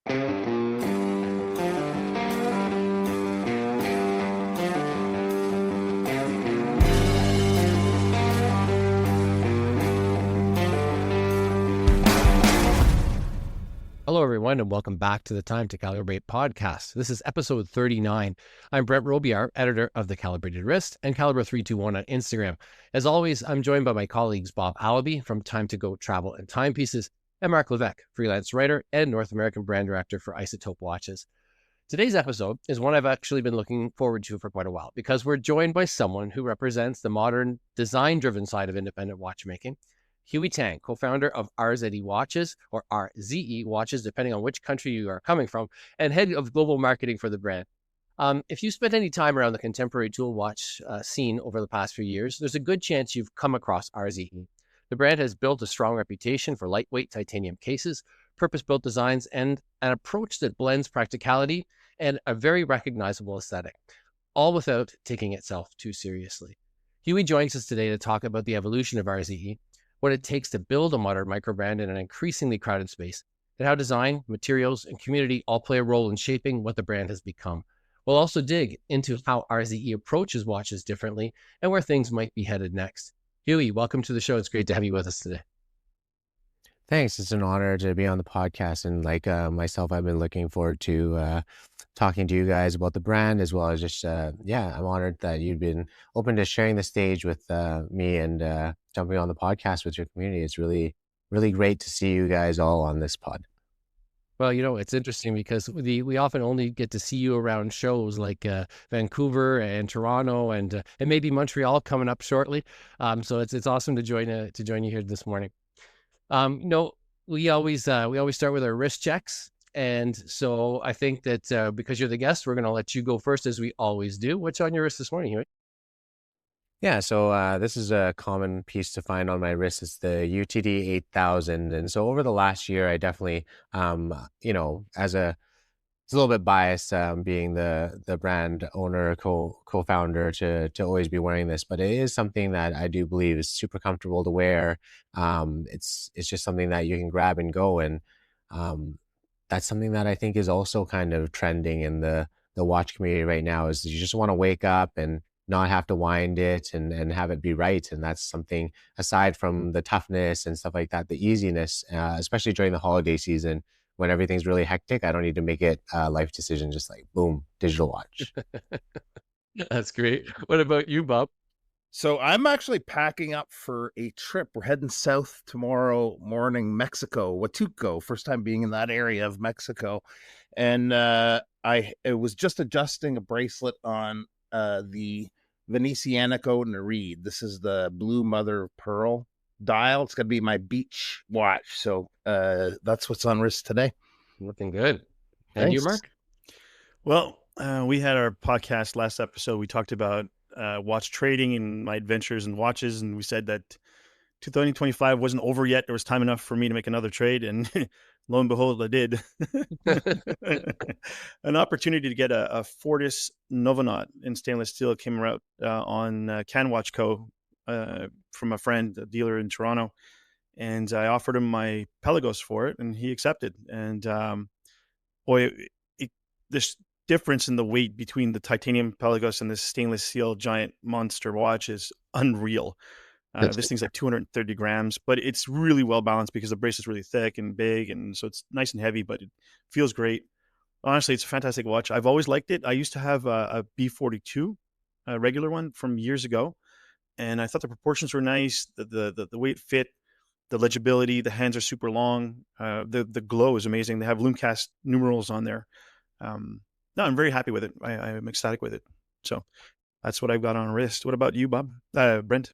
Hello, everyone, and welcome back to the Time to Calibrate podcast. This is episode 39. I'm Brent Robillard, editor of The Calibrated Wrist and Calibre321 on Instagram. As always, I'm joined by my colleagues Bob Allaby from Time to Go Travel and Timepieces, and Mark Levesque, freelance writer and North American brand director for Isotope Watches. Today's episode is one I've actually been looking forward to for quite a while because we're joined by someone who represents the modern design-driven side of independent watchmaking. Huiy Tang, co-founder of RZE Watches, or RZE Watches, depending on which country you are coming from, and head of global marketing for the brand. If you spent any time around the contemporary tool watch scene over the past few years, there's a good chance you've come across RZE. The brand has built a strong reputation for lightweight titanium cases, purpose-built designs, and an approach that blends practicality and a very recognizable aesthetic, all without taking itself too seriously. Huiy joins us today to talk about the evolution of RZE, what it takes to build a modern microbrand in an increasingly crowded space, and how design, materials, and community all play a role in shaping what the brand has become. We'll also dig into how RZE approaches watches differently and where things might be headed next. Huiy, welcome to the show. It's great to have you with us today. Thanks. It's an honor to be on the podcast. And like myself, I've been looking forward to talking to you guys about the brand as well as just, I'm honored that you've been open to sharing the stage with me and jumping on the podcast with your community. It's really, really great to see you guys all on this pod. Well, it's interesting because we often only get to see you around shows like Vancouver and Toronto and maybe Montreal coming up shortly. So it's awesome to join you here this morning. We always start with our wrist checks. And so I think that because you're the guest, we're going to let you go first as we always do. What's on your wrist this morning, Huiy? Yeah, so this is a common piece to find on my wrist. It's the UTD 8000. And so over the last year, I definitely, it's a little bit biased being the brand owner, co-founder to always be wearing this, but it is something that I do believe is super comfortable to wear. It's just something that you can grab and go. And that's something that I think is also kind of trending in the watch community right now is you just want to wake up and not have to wind it and have it be right. And that's something aside from the toughness and stuff like that, the easiness, especially during the holiday season when everything's really hectic. I don't need to make it a life decision, just like boom, digital watch. That's great. What about you, Bob? So I'm actually packing up for a trip. We're heading south tomorrow morning, Mexico, Huatuco, first time being in that area of Mexico. And I was just adjusting a bracelet on the Venecianico Nereid. This is the blue mother of pearl dial. It's going to be my beach watch. So that's what's on wrist today. Looking good. And Thanks. you, Mark? Well, we had our podcast last episode. We talked about watch trading and my adventures in watches. And we said that 2025 wasn't over yet. There was time enough for me to make another trade. And lo and behold, I did. An opportunity to get a Fortis Novanaut in stainless steel came out on Can Watch Co. From a friend, a dealer in Toronto. And I offered him my Pelagos for it, and he accepted. And this difference in the weight between the titanium Pelagos and this stainless steel giant monster watch is unreal. This thing's like 230 grams, but it's really well balanced because the bracelet's really thick and big, and so it's nice and heavy, but it feels great. Honestly, it's a fantastic watch. I've always liked it. I used to have a B42, a regular one from years ago, and I thought the proportions were nice. The weight fit, the legibility, the hands are super long. The glow is amazing. They have Lumcast numerals on there. No, I'm very happy with it. I'm ecstatic with it. So that's what I've got on wrist. What about you, Bob? Brent?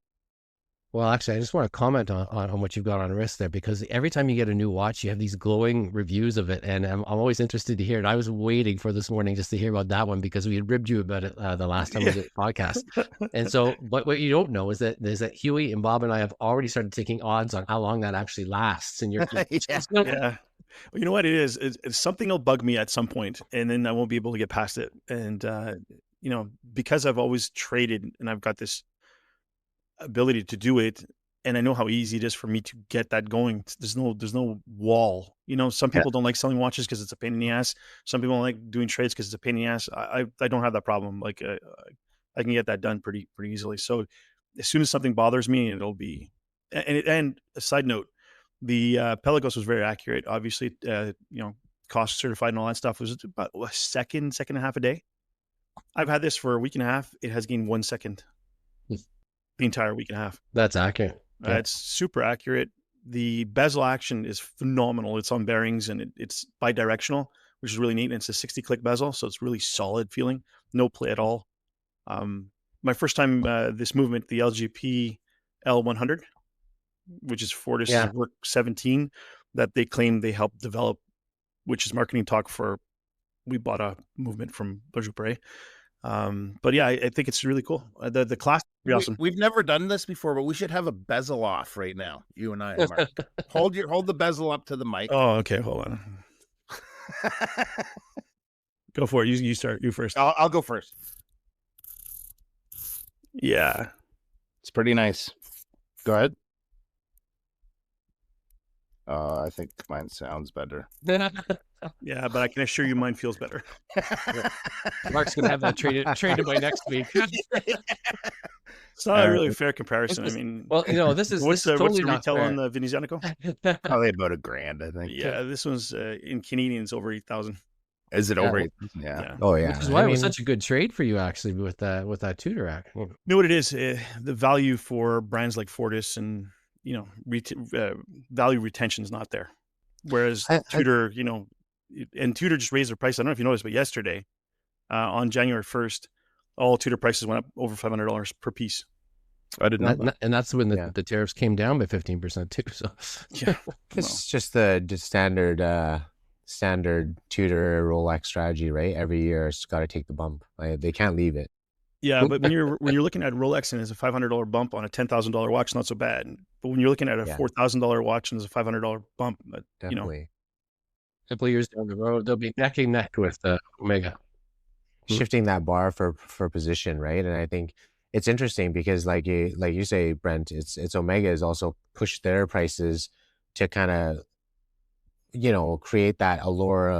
Well, actually, I just want to comment on what you've got on wrist there, because every time you get a new watch, you have these glowing reviews of it. And I'm always interested to hear it. I was waiting for this morning just to hear about that one because we had ribbed you about it the last time we did the podcast. And so what you don't know is that Huiy and Bob and I have already started taking odds on how long that actually lasts. And you're Yeah. Well, you know what it is? It's something will bug me at some point, and then I won't be able to get past it. And, because I've always traded and I've got this ability to do it, and I know how easy it is for me to get that going. There's no wall. Some Yeah. people don't like selling watches because it's a pain in the ass. Some people don't like doing trades because it's a pain in the ass. I don't have that problem. Like I can get that done pretty easily. So as soon as something bothers me, it'll be. And a side note, the Pelagos was very accurate. Obviously, cost certified and all that stuff. Was about a second and a half a day. I've had this for a week and a half. It has gained 1 second the entire week and a half. That's accurate. Yeah. It's super accurate. The bezel action is phenomenal. It's on bearings and it's bi-directional, which is really neat. And it's a 60-click bezel, so it's really solid feeling. No play at all. My first time this movement, the LGP L100, which is Fortis Work 17, that they claim they helped develop, which is marketing talk for. We bought a movement from Berger. But yeah, I think it's really cool. The class is pretty awesome. We've never done this before, but we should have a bezel off right now. You and I, Mark. hold the bezel up to the mic. Oh, okay. Hold on. Go for it. You start. You first. I'll go first. Yeah, it's pretty nice. Go ahead. I think mine sounds better. Yeah, but I can assure you mine feels better. Mark's going to have that traded by next week. It's not a really fair comparison. I mean, well, this is what's totally the retail fair. on the Venezianico? Probably about $1,000, I think. Yeah, this one's in Canadians over 8,000. Is it over 8,000? Yeah. Oh yeah. Which is why it was such a good trade for you, actually, with that Tudor rack. You know what it is? The value for brands like Fortis and value retention is not there. Whereas Tudor, and Tudor just raised their price. I don't know if you noticed, but yesterday, on January 1st, all Tudor prices went up over $500 per piece. I didn't know. And that's when the tariffs came down by 15% too. So yeah, it's just the standard Tudor Rolex strategy, right? Every year it's got to take the bump. They can't leave it. Yeah, but when you're looking at Rolex and it's a $500 bump on a $10,000 watch, not so bad. But when you're looking at a $4,000 watch and it's a $500 bump, Definitely. A couple of years down the road, they'll be neck and neck with Omega. Shifting that bar for position, right? And I think it's interesting because, like you say, Brent, it's Omega has also pushed their prices to kind of, create that allure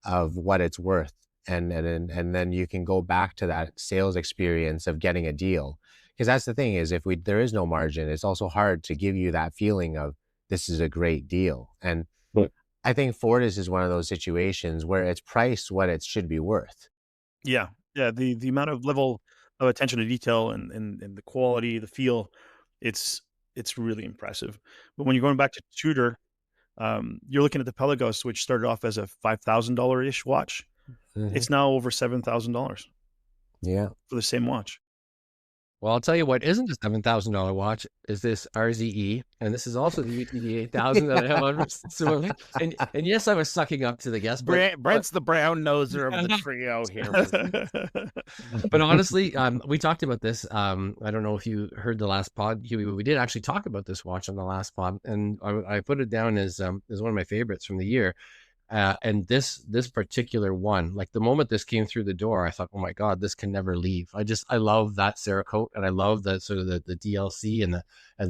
of what it's worth. And then you can go back to that sales experience of getting a deal, because that's the thing is there is no margin, it's also hard to give you that feeling of this is a great deal. And I think Fortis is one of those situations where it's priced what it should be worth. Yeah. The amount of level of attention to detail and the quality, the feel, it's really impressive. But when you're going back to Tudor, you're looking at the Pelagos, which started off as a $5,000-ish watch. Mm-hmm. It's now over $7,000. Yeah, for the same watch. Well, I'll tell you what isn't a $7,000 watch is this RZE, and this is also the UTD 8000 that I have on wrist. And yes, I was sucking up to the guest. Brent's the brown noser of the trio here. But honestly, we talked about this. I don't know if you heard the last pod, Huiy, we did actually talk about this watch on the last pod, and I put it down as one of my favorites from the year. And this particular one, like the moment this came through the door, I thought, oh my God, this can never leave. I love that Cerakote, and I love the sort of the DLC and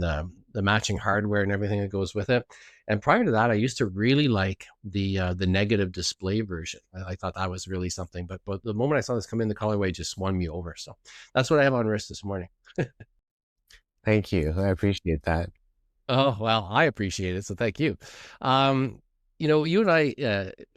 the matching hardware and everything that goes with it. And prior to that, I used to really like the negative display version. I thought that was really something. But the moment I saw this come in, the colorway just won me over. So that's what I have on wrist this morning. Thank you. I appreciate that. Oh, well, I appreciate it. So thank you. You and I,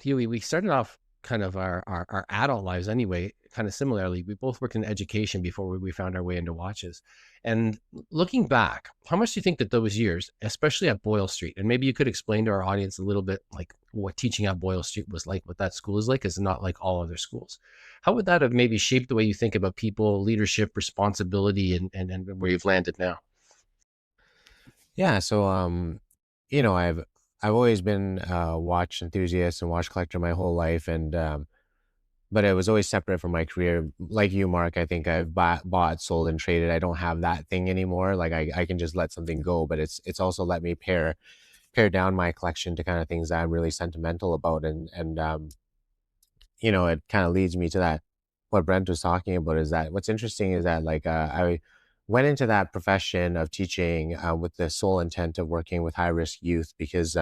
Huiy, we started off kind of our adult lives anyway, kind of similarly. We both worked in education before we found our way into watches. And looking back, how much do you think that those years, especially at Boyle Street, and maybe you could explain to our audience a little bit like what teaching at Boyle Street was like, what that school is like, is not like all other schools. How would that have maybe shaped the way you think about people, leadership, responsibility, and where you've landed now? Yeah. So, I've always been a watch enthusiast and watch collector my whole life, and but it was always separate from my career. Like you, Mark, I think I've bought, sold, and traded. I don't have that thing anymore. Like I can just let something go, but it's also let me pare down my collection to kind of things that I'm really sentimental about, and it kind of leads me to that what Brent was talking about is that what's interesting is that like went into that profession of teaching with the sole intent of working with high-risk youth, because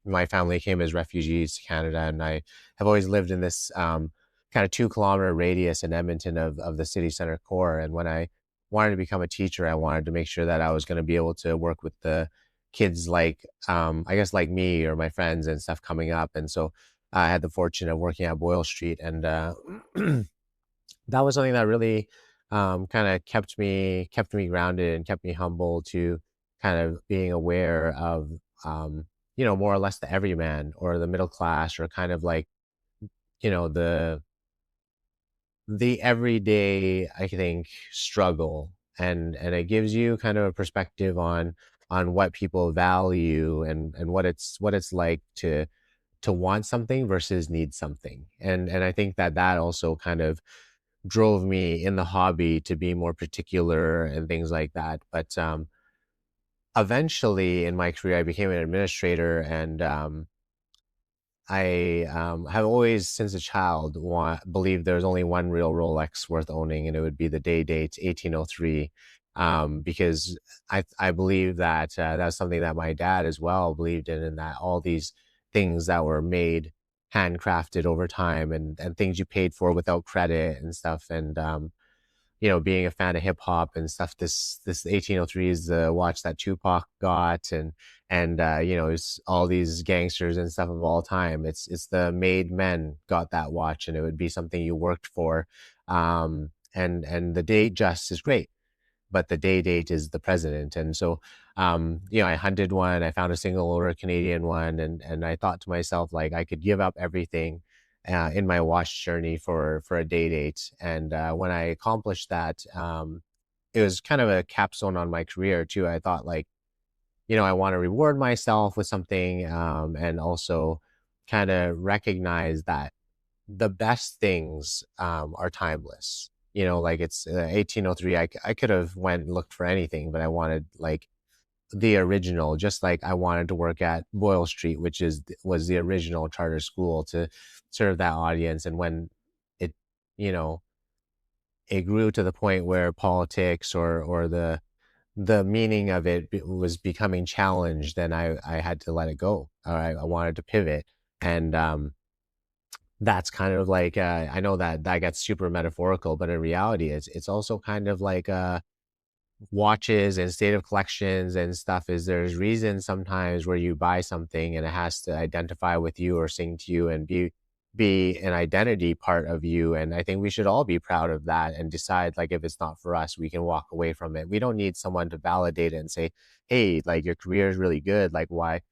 my family came as refugees to Canada, and I have always lived in this kind of 2 kilometer radius in Edmonton of the city center core. And when I wanted to become a teacher, I wanted to make sure that I was going to be able to work with the kids like, I guess, like me or my friends and stuff coming up. And so I had the fortune of working at Boyle Street, and that was something that really kind of kept me grounded and kept me humble to kind of being aware of more or less the everyman or the middle class, or kind of like the everyday, I think, struggle. And it gives you kind of a perspective on what people value, and what it's like to want something versus need something. And I think that also kind of drove me in the hobby to be more particular and things like that. But eventually in my career, I became an administrator, and I have always, since a child, believed there's only one real Rolex worth owning, and it would be the day date 1803, because I believe that that's something that my dad as well believed in, and that all these things that were made handcrafted over time, and things you paid for without credit and stuff. And being a fan of hip hop and stuff, this 1803 is the watch that Tupac got, and it's all these gangsters and stuff of all time. It's the made men got that watch, and it would be something you worked for. And the date just is great, but the day date is the president. And so I hunted one, I found a single order Canadian one, and I thought to myself, like, I could give up everything in my watch journey for a day date. And when I accomplished that, it was kind of a capstone on my career too. I thought, like, I want to reward myself with something, and also kind of recognize that the best things are timeless. Like, it's 1803. I could have went and looked for anything, but I wanted, like, the original, just like I wanted to work at Boyle Street, which was the original charter school, to serve that audience. And when it, it grew to the point where politics or the meaning of it was becoming challenged, then I had to let it go. I wanted to pivot. And that's kind of like, I know that gets super metaphorical, but in reality, it's also kind of like watches and state of collections and stuff. Is there's reasons sometimes where you buy something and it has to identify with you or sing to you and be an identity part of you. And I think we should all be proud of that and decide, like, if it's not for us, we can walk away from it. We don't need someone to validate it and say, hey, like, your career is really good, like, why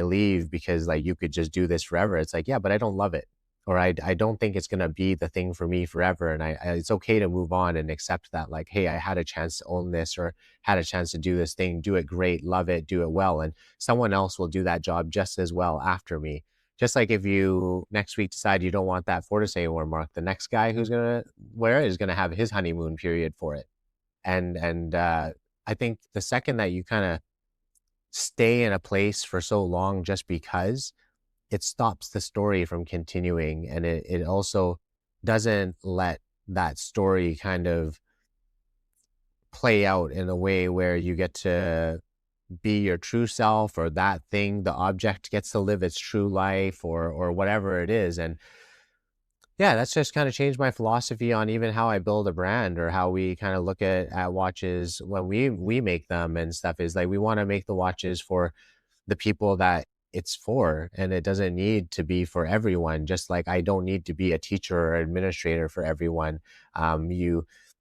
leave, because, like, you could just do this forever. It's like, yeah, but I don't love it, or I don't think it's going to be the thing for me forever. And it's okay to move on and accept that, like, hey, I had a chance to own this, or had a chance to do this thing, do it great, love it, do it well. And someone else will do that job just as well after me. Just like if you next week decide you don't want that Fortis anymore, Mark, the next guy who's going to wear it is going to have his honeymoon period for it. And I think the second that you kind of stay in a place for so long just because, it stops the story from continuing. And it also doesn't let that story kind of play out in a way where you get to be your true self, or that thing, the object, gets to live its true life, or whatever it is. And yeah, that's just kind of changed my philosophy on even how I build a brand, or how we kind of look at watches when we make them and stuff. Is like, we want to make the watches for the people that it's for, and it doesn't need to be for everyone. Just like I don't need to be a teacher or administrator for everyone.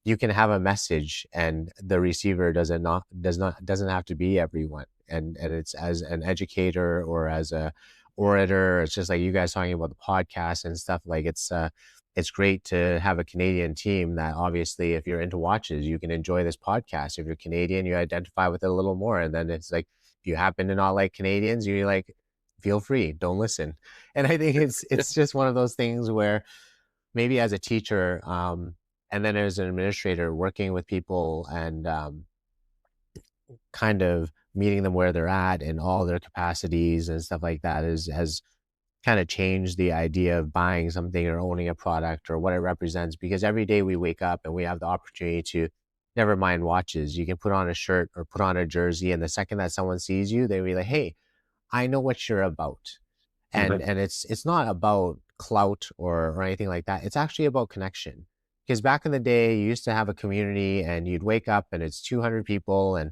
You can have a message, and the receiver doesn't have to be everyone. And it's, as an educator or as a orator, it's just like you guys talking about the podcast and stuff. Like, it's great to have a Canadian team that, obviously, if you're into watches, you can enjoy this podcast. If you're Canadian, you identify with it a little more. And then it's like, if you happen to not like Canadians, you're like, feel free, don't listen. And I think it's just one of those things where maybe as a teacher, and then as an administrator, working with people and kind of meeting them where they're at in all their capacities and stuff like that, has kind of changed the idea of buying something or owning a product or what it represents. Because every day we wake up and we have the opportunity to never mind watches. You can put on a shirt or put on a jersey, and the second that someone sees you, they be like, "Hey, I know what you're about." And it's not about clout or anything like that. It's actually about connection. Because back in the day, you used to have a community, and you'd wake up and it's 200 people, and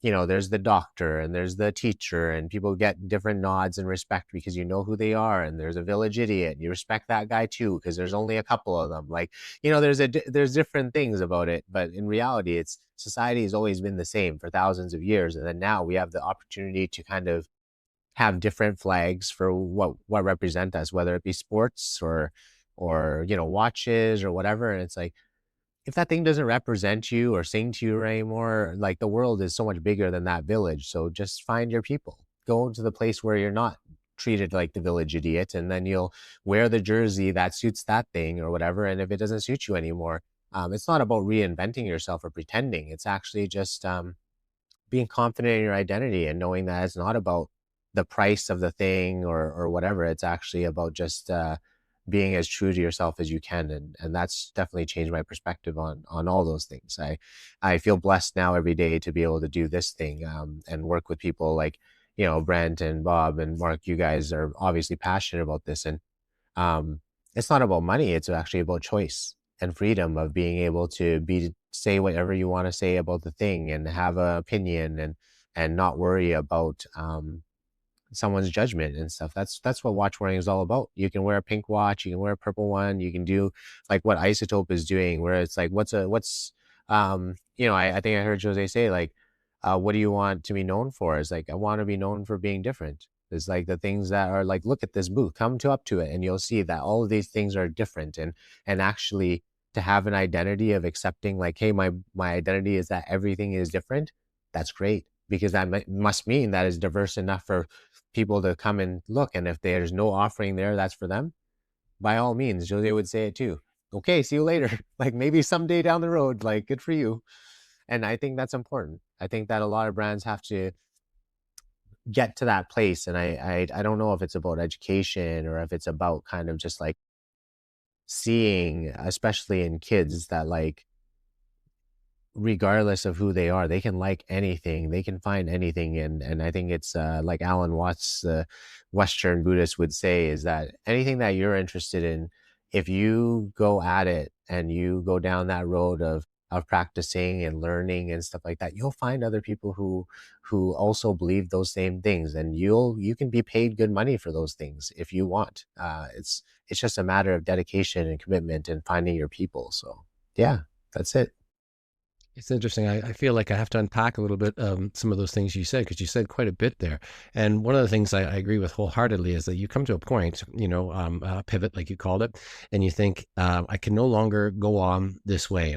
there's the doctor and there's the teacher, and people get different nods and respect because you know who they are. And there's a village idiot, and you respect that guy too because there's only a couple of them. Like, there's different things about it, but in reality, it's society has always been the same for thousands of years. And then now we have the opportunity to kind of have different flags for what represent us, whether it be sports or watches or whatever. And it's like, if that thing doesn't represent you or sing to you anymore, like, the world is so much bigger than that village. So just find your people, go to the place where you're not treated like the village idiot, and then you'll wear the jersey that suits that thing or whatever. And if it doesn't suit you anymore, it's not about reinventing yourself or pretending. It's actually just being confident in your identity and knowing that it's not about the price of the thing or whatever. It's actually about just being as true to yourself as you can. And that's definitely changed my perspective on all those things. I feel blessed now every day to be able to do this thing, and work with people like, Brent and Bob and Mark. You guys are obviously passionate about this. And it's not about money. It's actually about choice and freedom of being able to say whatever you want to say about the thing and have an opinion, and not worry about someone's judgment and stuff. That's what watch wearing is all about. You can wear a pink watch, you can wear a purple one, you can do like what Isotope is doing, where it's like, I think I heard Jose say, like, what do you want to be known for? It's like, I want to be known for being different. It's like the things that are like, look at this booth, come up to it, and you'll see that all of these things are different. And actually, to have an identity of accepting, like, hey, my identity is that everything is different. That's great, because that must mean that is diverse enough for people to come and look. And if there's no offering there, that's for them. By all means, Jose would say it too. Okay, see you later. Like, maybe someday down the road, like, good for you. And I think that's important. I think that a lot of brands have to get to that place. And I don't know if it's about education or if it's about kind of just like seeing, especially in kids, that, like, regardless of who they are, they can like anything, they can find anything. And I think it's like Alan Watts, the Western Buddhist, would say, is that anything that you're interested in, if you go at it and you go down that road of practicing and learning and stuff like that, you'll find other people who also believe those same things, and you can be paid good money for those things if you want. It's just a matter of dedication and commitment and finding your people. So yeah, that's it. It's interesting. I feel like I have to unpack a little bit some of those things you said, because you said quite a bit there. And one of the things I agree with wholeheartedly is that you come to a point, pivot, like you called it, and you think, I can no longer go on this way,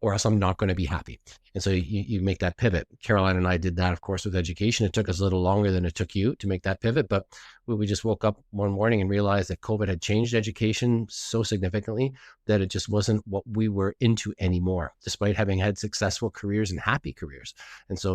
or else I'm not going to be happy. And so you make that pivot. Caroline and I did that, of course, with education. It took us a little longer than it took you to make that pivot, but we just woke up one morning and realized that COVID had changed education so significantly that it just wasn't what we were into anymore, despite having had successful careers and happy careers. And so,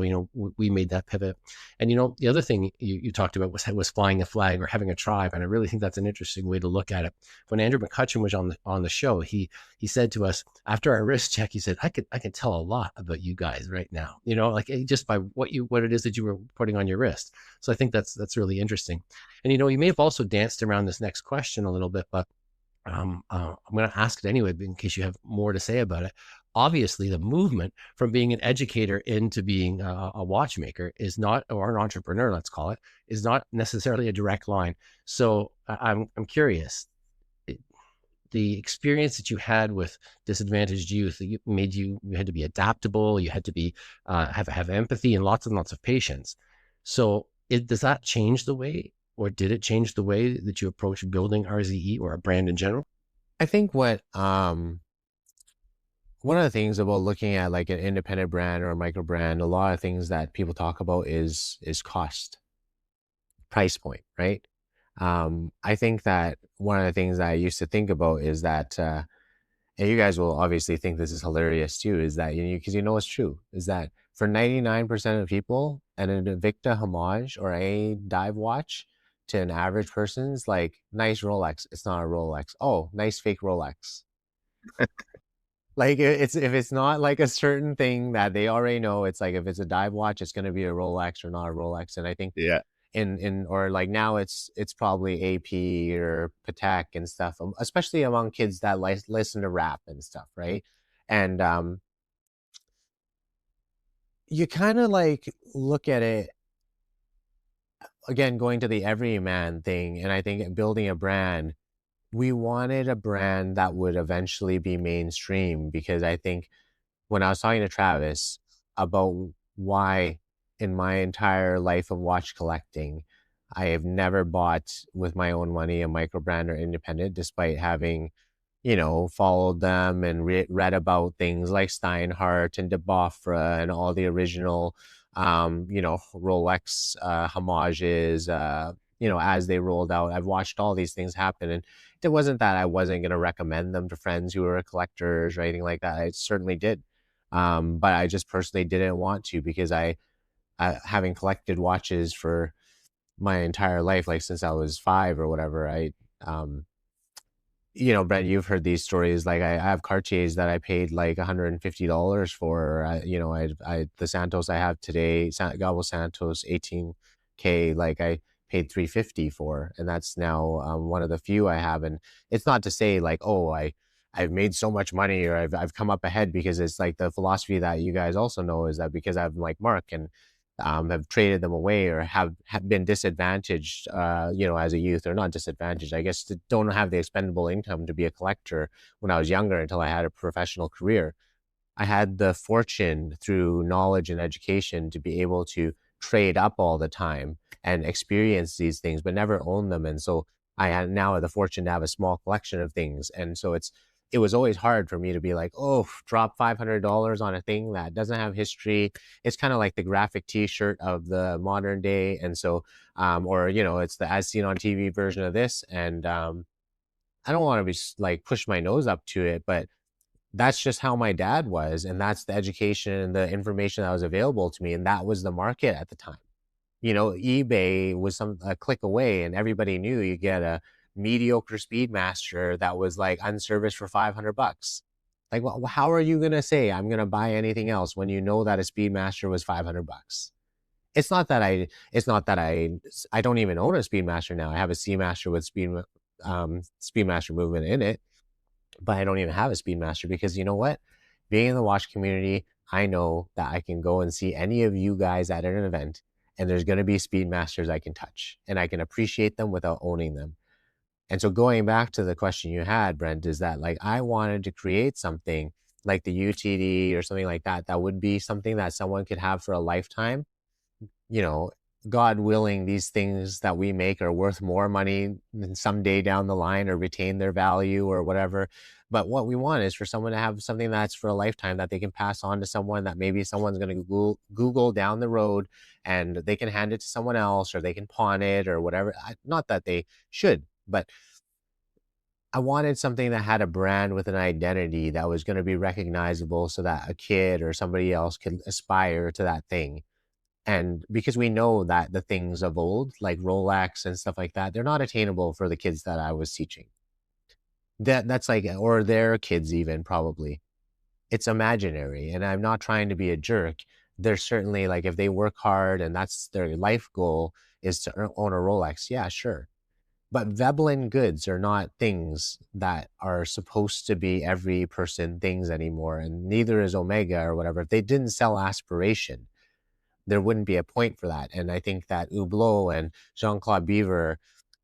we made that pivot. And, the other thing you talked about was flying a flag or having a tribe. And I really think that's an interesting way to look at it. When Andrew McCutcheon was on the show, he said to us after our wrist check, he said, I can tell a lot about you guys right now, like just by what it is that you were putting on your wrist. So I think that's really interesting. And, you may have also danced around this next question a little bit, but I'm going to ask it anyway, in case you have more to say about it. Obviously, the movement from being an educator into being a watchmaker is not, or an entrepreneur, let's call it, is not necessarily a direct line. So I'm curious, the experience that you had with disadvantaged youth, you had to be adaptable, you had to be have empathy and lots of patience. So does that change the way, or did it change the way that you approach building RZE or a brand in general? I think one of the things about looking at like an independent brand or a micro brand, a lot of things that people talk about is cost, price point, right? I think that one of the things that I used to think about is that, and you guys will obviously think this is hilarious too, is that, because it's true, is that for 99% of people, an Invicta Homage or a dive watch to an average person's like, nice Rolex, it's not a Rolex. Oh, nice fake Rolex. Like it's if it's not like a certain thing that they already know, it's like if it's a dive watch, it's gonna be a Rolex or not a Rolex. And I think Yeah. in or like now it's probably AP or Patek and stuff, especially among kids that listen to rap and stuff, right? And you kind of like look at it again, going to the everyman thing, and I think building a brand, we wanted a brand that would eventually be mainstream because I think when I was talking to Travis about why in my entire life of watch collecting, I have never bought with my own money a micro brand or independent, despite having, followed them and read about things like Steinhardt and De Boffre and all the original, Rolex homages, as they rolled out. I've watched all these things happen. And it wasn't that I wasn't going to recommend them to friends who were collectors or anything like that. I certainly did. But I just personally didn't want to because having collected watches for my entire life, like since I was 5 or whatever, um, Brett, you've heard these stories. Like I have Cartiers that I paid like $150 for. Or the Santos I have today, Gabo Santos 18K, like I paid 350 for, and that's now one of the few I have. And it's not to say like, oh, I've made so much money or I've come up ahead, because it's like the philosophy that you guys also know is that because I'm like Mark and have traded them away or have been disadvantaged, as a youth, or not disadvantaged, I guess, don't have the expendable income to be a collector when I was younger until I had a professional career. I had the fortune through knowledge and education to be able to trade up all the time and experience these things, but never own them. And so I had now the fortune to have a small collection of things. And so it was always hard for me to be like, oh, drop $500 on a thing that doesn't have history. It's kind of like the graphic t-shirt of the modern day. And so, or, it's the as seen on TV version of this. And I don't want to be like push my nose up to it, but that's just how my dad was. And that's the education and the information that was available to me. And that was the market at the time. eBay was a click away, and everybody knew you get a mediocre Speedmaster that was like unserviced for $500. Like, well, how are you going to say I'm going to buy anything else when you know that a Speedmaster was $500? I don't even own a Speedmaster now. I have a Seamaster with Speedmaster movement in it, but I don't even have a Speedmaster because you know what? Being in the watch community, I know that I can go and see any of you guys at an event, and there's going to be Speedmasters I can touch, and I can appreciate them without owning them. And so going back to the question you had, Brent, is that like I wanted to create something like the UTD or something like that, that would be something that someone could have for a lifetime. God willing, these things that we make are worth more money than someday down the line, or retain their value or whatever. But what we want is for someone to have something that's for a lifetime that they can pass on to someone that maybe someone's going to Google down the road, and they can hand it to someone else, or they can pawn it or whatever. Not that they should, but I wanted something that had a brand with an identity that was going to be recognizable so that a kid or somebody else could aspire to that thing. And because we know that the things of old, like Rolex and stuff like that, they're not attainable for the kids that I was teaching. That's like, or their kids even, probably. It's imaginary. And I'm not trying to be a jerk. They're certainly like, if they work hard and that's their life goal is to own a Rolex, yeah, sure. But Veblen goods are not things that are supposed to be every person things anymore. And neither is Omega or whatever. If they didn't sell aspiration, there wouldn't be a point for that. And I think that Hublot and Jean-Claude Biver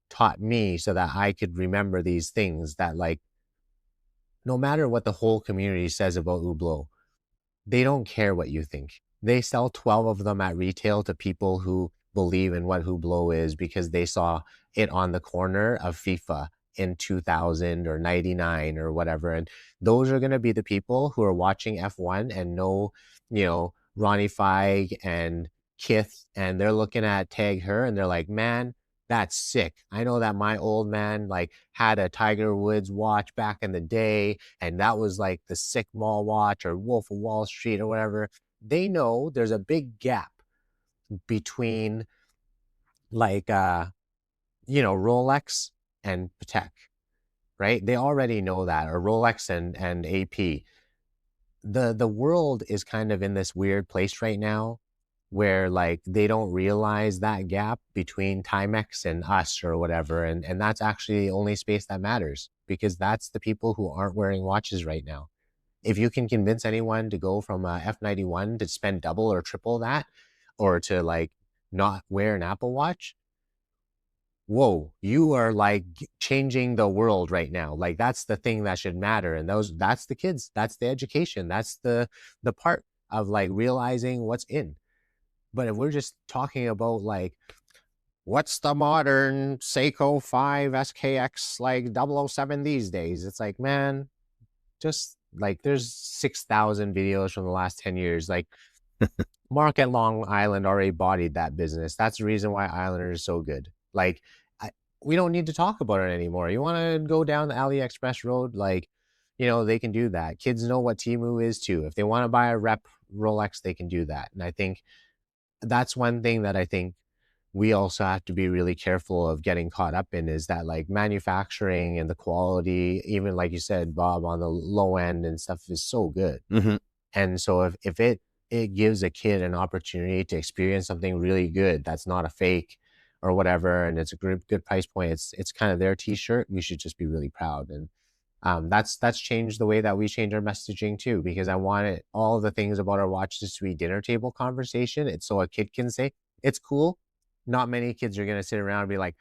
taught me so that I could remember these things, that like, no matter what the whole community says about Hublot, they don't care what you think. They sell 12 of them at retail to people who believe in what Hublot is because they saw it on the corner of FIFA in 2000 or 99 or whatever. And those are going to be the people who are watching F1 and know, Ronnie Feig and Kith, and they're looking at Tag Her and they're like, man, that's sick. I know that my old man like had a Tiger Woods watch back in the day, and that was like the sick mall watch or Wolf of Wall Street or whatever. They know there's a big gap between like Rolex and Patek, right? They already know that, or Rolex and AP. the world is kind of in this weird place right now where like they don't realize that gap between Timex and us or whatever. And that's actually the only space that matters, because that's the people who aren't wearing watches right now. If you can convince anyone to go from a F91 to spend double or triple that, or to like not wear an Apple Watch, whoa, you are like changing the world right now. Like that's the thing that should matter. And that's the kids, that's the education, that's the part of like realizing what's in. But if we're just talking about like, what's the modern Seiko 5 SKX like 007 these days? It's like, man, just like there's 6,000 videos from the last 10 years. Like Mark at Long Island already bodied that business. That's the reason why Islander is so good. Like, we don't need to talk about it anymore. You want to go down the AliExpress road, like, they can do that. Kids know what Temu is too. If they want to buy a rep Rolex, they can do that. And I think that's one thing that I think we also have to be really careful of getting caught up in, is that like manufacturing and the quality, even like you said, Bob, on the low end and stuff, is so good. And so if it gives a kid an opportunity to experience something really good that's not a fake or whatever, and it's a good price point, it's kind of their t-shirt, we should just be really proud. And that's changed the way that we change our messaging too, because I wanted all the things about our watches to be dinner table conversation. It's so a kid can say it's cool. Not many kids are going to sit around and be like,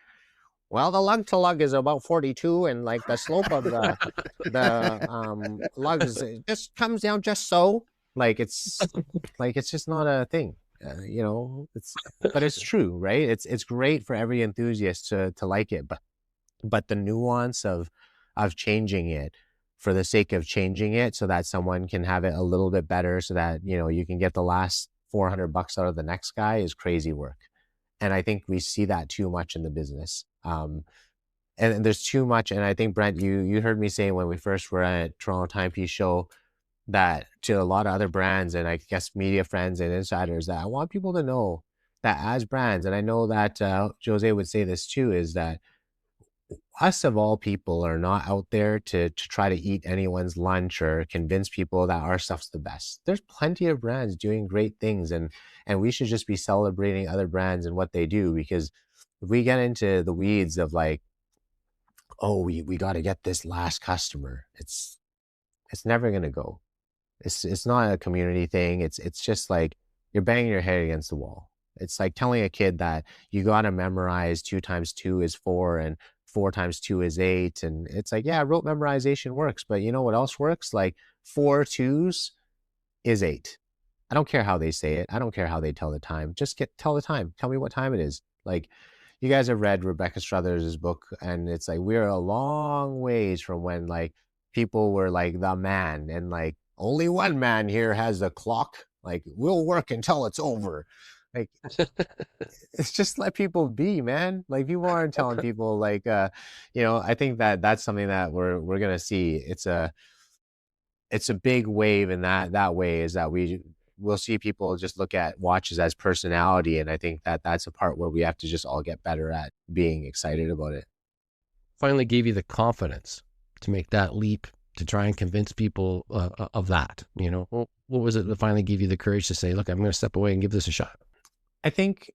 well, the lug to lug is about 42, and like the slope of the lugs just comes down just so. Like it's just not a thing. But it's true, right? It's great for every enthusiast to like it, but the nuance of changing it for the sake of changing it so that someone can have it a little bit better, so that you can get the last $400 out of the next guy, is crazy work. And I think we see that too much in the business. And there's too much. And I think, Brent, you heard me say when we first were at Toronto Timepiece Show, that to a lot of other brands and I guess media friends and insiders, that I want people to know that as brands, and I know that Jose would say this too, is that us of all people are not out there to try to eat anyone's lunch or convince people that our stuff's the best. There's plenty of brands doing great things, and we should just be celebrating other brands and what they do, because if we get into the weeds of like, oh, we got to get this last customer, it's never going to go. It's not a community thing. It's just like you're banging your head against the wall. It's like telling a kid that you got to memorize 2 times 2 is 4 and 4 times 2 is 8. And it's like, yeah, rote memorization works, but you know what else works? Like 4 2s is 8. I don't care how they say it. I don't care how they tell the time. Just tell the time. Tell me what time it is. Like, you guys have read Rebecca Struthers' book, and it's like, we're a long ways from when like people were like the man, and like only one man here has the clock. Like, we'll work until it's over. Like, it's just let people be, man. Like, people aren't telling people like, I think that's something that we're going to see. It's a big wave in that way, is that we'll see people just look at watches as personality. And I think that's a part where we have to just all get better at being excited about it. Finally gave you the confidence to make that leap, to try and convince people of that, what was it that finally gave you the courage to say, look, I'm going to step away and give this a shot? I think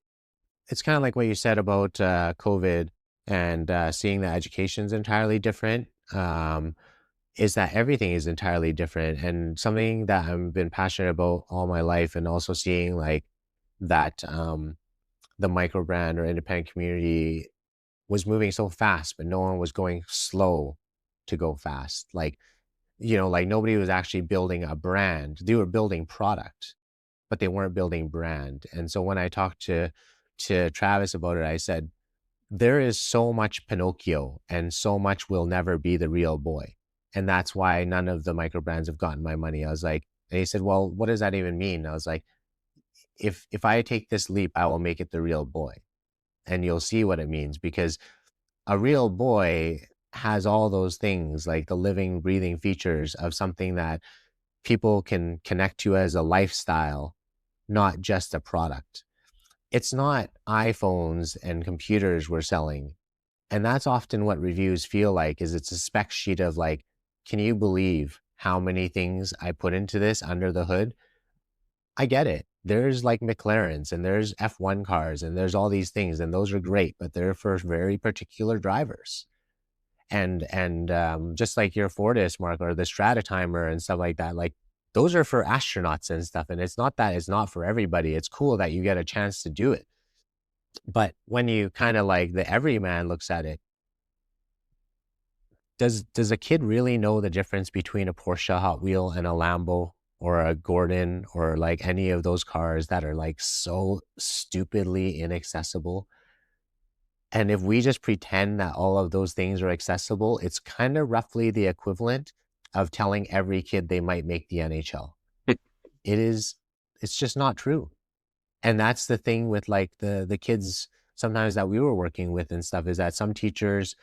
it's kind of like what you said about COVID and seeing that education's entirely different, is that everything is entirely different. And something that I've been passionate about all my life, and also seeing like that the micro brand or independent community was moving so fast, but no one was going slow to go fast. Like, like nobody was actually building a brand. They were building product, but they weren't building brand. And so when I talked to Travis about it, I said, there is so much Pinocchio and so much will never be the real boy. And that's why none of the micro brands have gotten my money. I was like, and he said, well, what does that even mean? I was like, if I take this leap, I will make it the real boy. And you'll see what it means, because a real boy has all those things, like the living, breathing features of something that people can connect to as a lifestyle, not just a product. It's not iPhones and computers we're selling. And that's often what reviews feel like, is it's a spec sheet of like, can you believe how many things I put into this under the hood, I get it. There's like McLarens and there's F1 cars and there's all these things, and those are great, but they're for very particular drivers. And just like your Fortis, Mark, or the Stratatimer and stuff like that, like those are for astronauts and stuff. And it's not that it's not for everybody. It's cool that you get a chance to do it. But when you kind of like the everyman looks at it, does a kid really know the difference between a Porsche Hot Wheel and a Lambo or a Gordon or like any of those cars that are like so stupidly inaccessible? And if we just pretend that all of those things are accessible, it's kind of roughly the equivalent of telling every kid they might make the NHL. It's just not true. And that's the thing with like the kids sometimes that we were working with and stuff, is that some teachers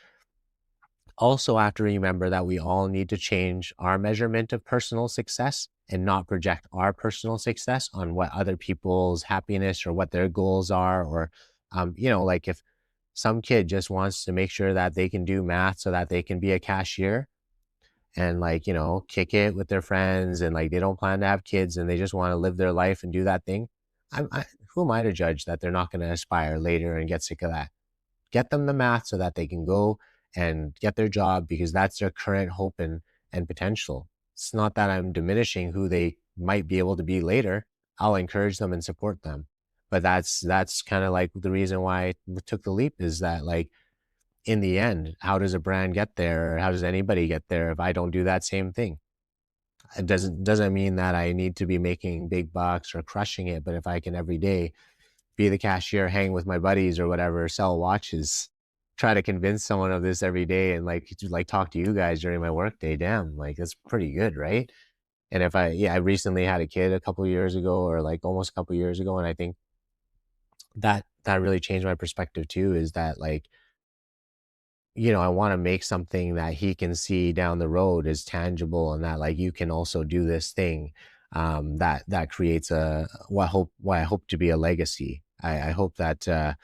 also have to remember that we all need to change our measurement of personal success and not project our personal success on what other people's happiness or what their goals are. Or, like if some kid just wants to make sure that they can do math so that they can be a cashier and like, kick it with their friends, and like they don't plan to have kids and they just want to live their life and do that thing. Who am I to judge that they're not going to aspire later and get sick of that? Get them the math so that they can go and get their job, because that's their current hope and potential. It's not that I'm diminishing who they might be able to be later. I'll encourage them and support them. But that's kind of like the reason why I took the leap, is that like in the end, how does a brand get there? Or how does anybody get there if I don't do that same thing? It doesn't mean that I need to be making big bucks or crushing it, but if I can every day be the cashier, hang with my buddies or whatever, sell watches, try to convince someone of this every day, and like talk to you guys during my work day, damn, like that's pretty good, right? And if I recently had a kid a couple of years ago, or like almost a couple of years ago, and I think that really changed my perspective too, is that like, I want to make something that he can see down the road is tangible, and that like you can also do this thing that creates what I hope to be a legacy. I hope that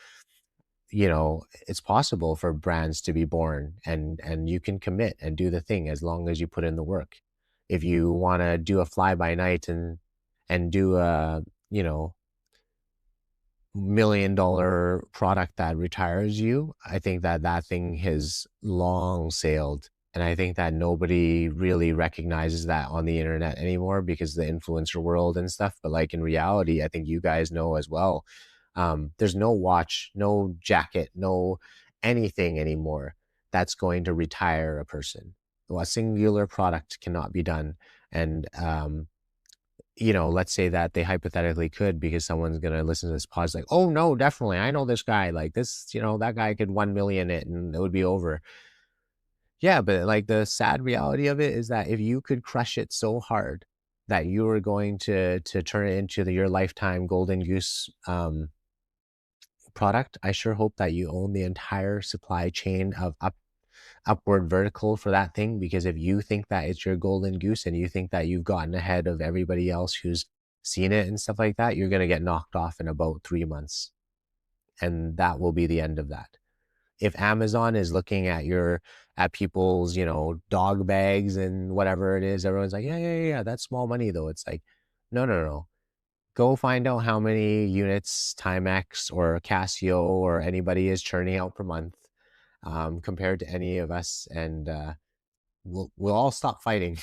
it's possible for brands to be born, and you can commit and do the thing as long as you put in the work. If you want to do a fly by night and do a $1 million product that retires you, I think that thing has long sailed. And I think that nobody really recognizes that on the internet anymore because the influencer world and stuff. But like in reality, I think you guys know as well, there's no watch, no jacket, no anything anymore that's going to retire a person. A singular product cannot be done. And let's say that they hypothetically could, because someone's going to listen to this pod like, oh no, definitely, I know this guy, like this, that guy could 1 million it and it would be over. Yeah, but like the sad reality of it is that if you could crush it so hard that you were going to turn it into your lifetime golden goose product, I sure hope that you own the entire supply chain of upward vertical for that thing. Because if you think that it's your golden goose and you think that you've gotten ahead of everybody else who's seen it and stuff like that, you're going to get knocked off in about 3 months, and that will be the end of that. If Amazon is looking at people's dog bags and whatever it is, everyone's like, yeah, that's small money though. It's like, no, go find out how many units Timex or Casio or anybody is churning out per month compared to any of us, and we'll all stop fighting.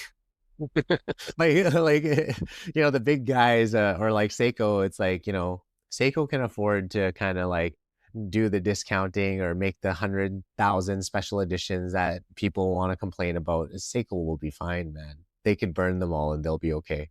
like the big guys or like Seiko, it's like Seiko can afford to kind of like do the discounting or make the 100,000 special editions that people want to complain about. Seiko will be fine, man. They could burn them all and they'll be okay.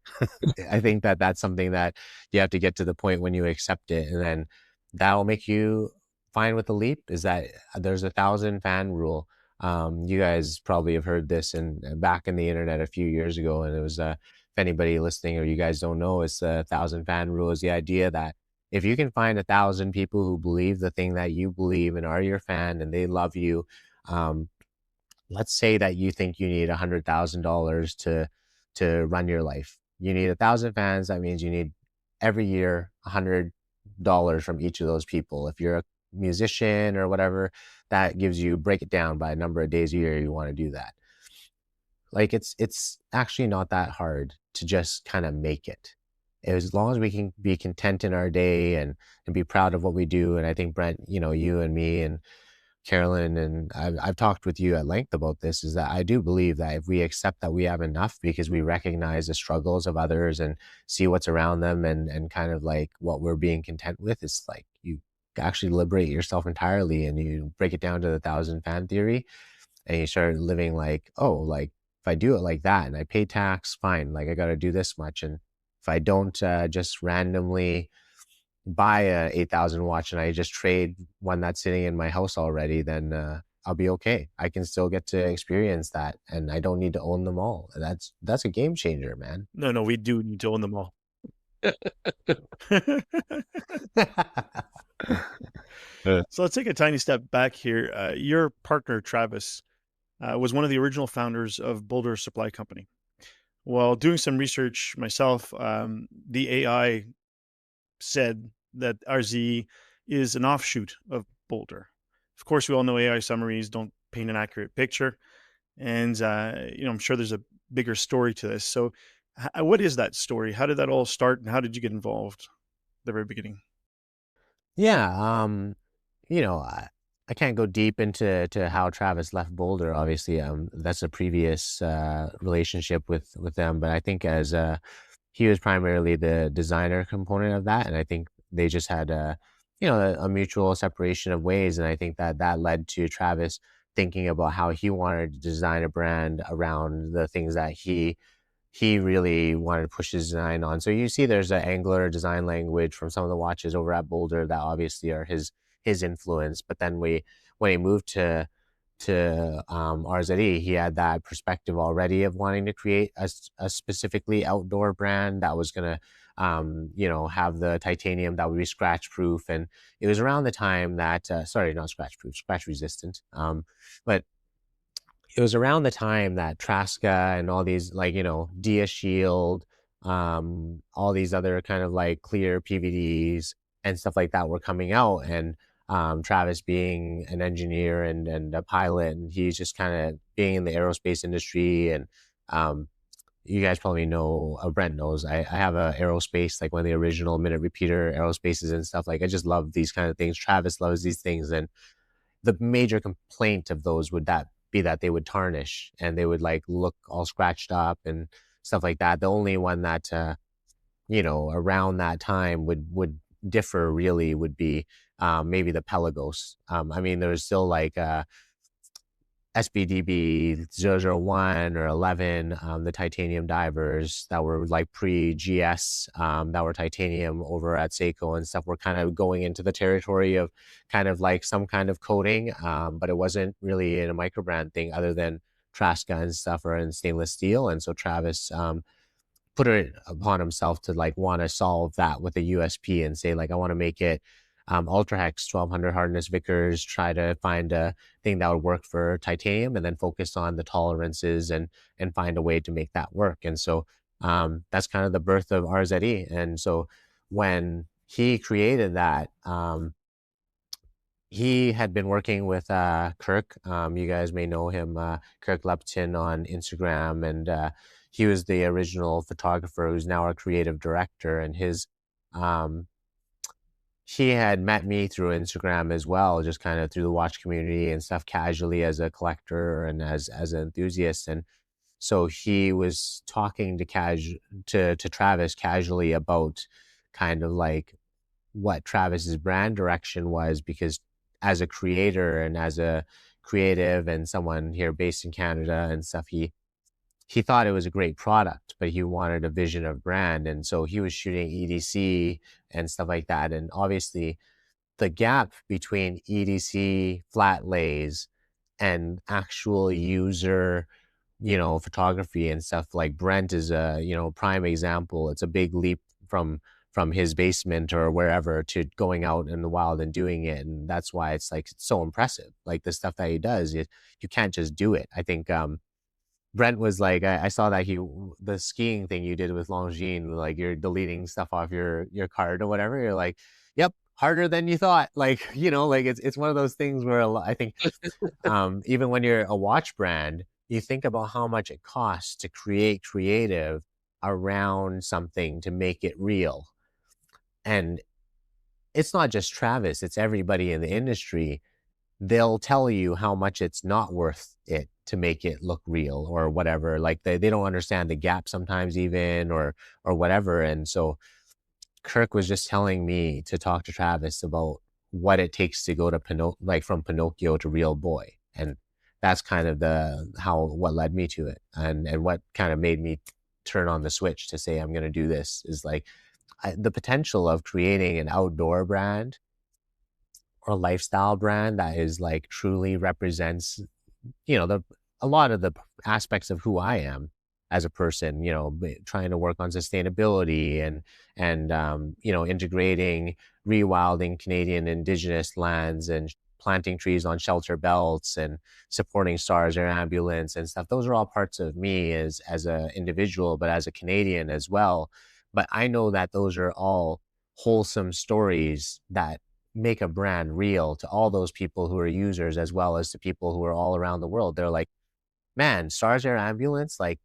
I think that that's something that you have to get to the point when you accept it, and then that'll make you fine with the leap. Is that there's 1,000 fan rule. You guys probably have heard this back in the internet a few years ago, and it was if anybody listening or you guys don't know, it's the 1,000 fan rule. Is the idea that if you can find 1,000 people who believe the thing that you believe and are your fan and they love you, let's say that you think you need $100,000 to run your life. You need 1,000 fans. That means you need every year $100 from each of those people. If you're a musician or whatever, that gives you, break it down by a number of days a year you want to do that. like it's actually not that hard to just kind of make it. As long as we can be content in our day and be proud of what we do. And I think Brent, you and me and Carolyn, and I've talked with you at length about this, is that I do believe that if we accept that we have enough because we recognize the struggles of others and see what's around them and kind of like what we're being content with, it's like you actually liberate yourself entirely and you break it down to the 1,000 fan theory and you start living like, oh, like if I do it like that and I pay tax, fine, like I got to do this much. And if I don't just randomly buy a 8,000 watch and I just trade one that's sitting in my house already, then I'll be okay. I can still get to experience that and I don't need to own them all. That's a game changer, man. No, we do need to own them all. So let's take a tiny step back here. Your partner, Travis, was one of the original founders of Boulder Supply Company. While doing some research myself, the AI said that RZE is an offshoot of Boulder. Of course, we all know AI summaries don't paint an accurate picture. And, I'm sure there's a bigger story to this. So what is that story? How did that all start and how did you get involved at the very beginning? Yeah, I can't go deep into how Travis left Boulder. Obviously, that's a previous relationship with them. But I think as he was primarily the designer component of that, and I think they just had a mutual separation of ways. And I think that led to Travis thinking about how he wanted to design a brand around the things that he really wanted to push his design on. So you see there's an Angular design language from some of the watches over at Boulder that obviously are his influence. But then when he moved to RZE, he had that perspective already of wanting to create a specifically outdoor brand that was going to have the titanium that would be scratch proof. And it was around the time that sorry, not scratch proof, scratch resistant. But it was around the time that Traska and all these Dia Shield, all these other kind of like clear PVDs and stuff like that were coming out. And Travis being an engineer and a pilot, and he's just kind of being in the aerospace industry. And you guys probably know, Brent knows, I have a aerospace, like one of the original minute repeater aerospaces and stuff. Like I just love these kind of things. Travis loves these things. And the major complaint of those would be that they would tarnish and they would like look all scratched up and stuff like that. The only one that around that time would differ really would be maybe the Pelagos. I mean, there's still like SBDB 001 or 11, the titanium divers that were like pre-GS, that were titanium over at Seiko and stuff, were kind of going into the territory of kind of like some kind of coating, but it wasn't really in a microbrand thing other than Traska and stuff or in stainless steel. And so Travis put it upon himself to like want to solve that with a USP and say like, I want to make it Ultra Hex 1200 hardness Vickers, try to find a thing that would work for titanium and then focus on the tolerances and find a way to make that work. And so that's kind of the birth of RZE. And so when he created that, he had been working with Kirk. You guys may know him, Kirk Lepton on Instagram, and he was the original photographer who's now our creative director. And his he had met me through Instagram as well, just kind of through the watch community and stuff, casually as a collector and as an enthusiast. And so he was talking to Travis casually about kind of like what Travis's brand direction was, because as a creator and as a creative and someone here based in Canada and stuff, he thought it was a great product, but he wanted a vision of brand. And so he was shooting EDC and stuff like that. And obviously the gap between EDC flat lays and actual user, photography and stuff, like Brent is a, prime example. It's a big leap from his basement or wherever to going out in the wild and doing it. And that's why it's like, it's so impressive. Like the stuff that he does, you can't just do it. I think, Brent was like, I saw that the skiing thing you did with Longines, like you're deleting stuff off your card or whatever. You're like, yep, harder than you thought. Like, like it's one of those things where I think, even when you're a watch brand, you think about how much it costs to create creative around something to make it real. And it's not just Travis, it's everybody in the industry. They'll tell you how much it's not worth it to make it look real or whatever. Like they don't understand the gap sometimes even or whatever. And so Kirk was just telling me to talk to Travis about what it takes to go to like from Pinocchio to Real Boy. And that's kind of what led me to it. And what kind of made me turn on the switch to say, I'm going to do this is like the potential of creating an outdoor brand or lifestyle brand that is like truly represents, a lot of the aspects of who I am as a person, trying to work on sustainability and integrating rewilding Canadian Indigenous lands and planting trees on shelter belts and supporting STARS Air Ambulance and stuff. Those are all parts of me as an individual, but as a Canadian as well. But I know that those are all wholesome stories that make a brand real to all those people who are users as well as to people who are all around the world. They're like, man, STARS Air Ambulance, like,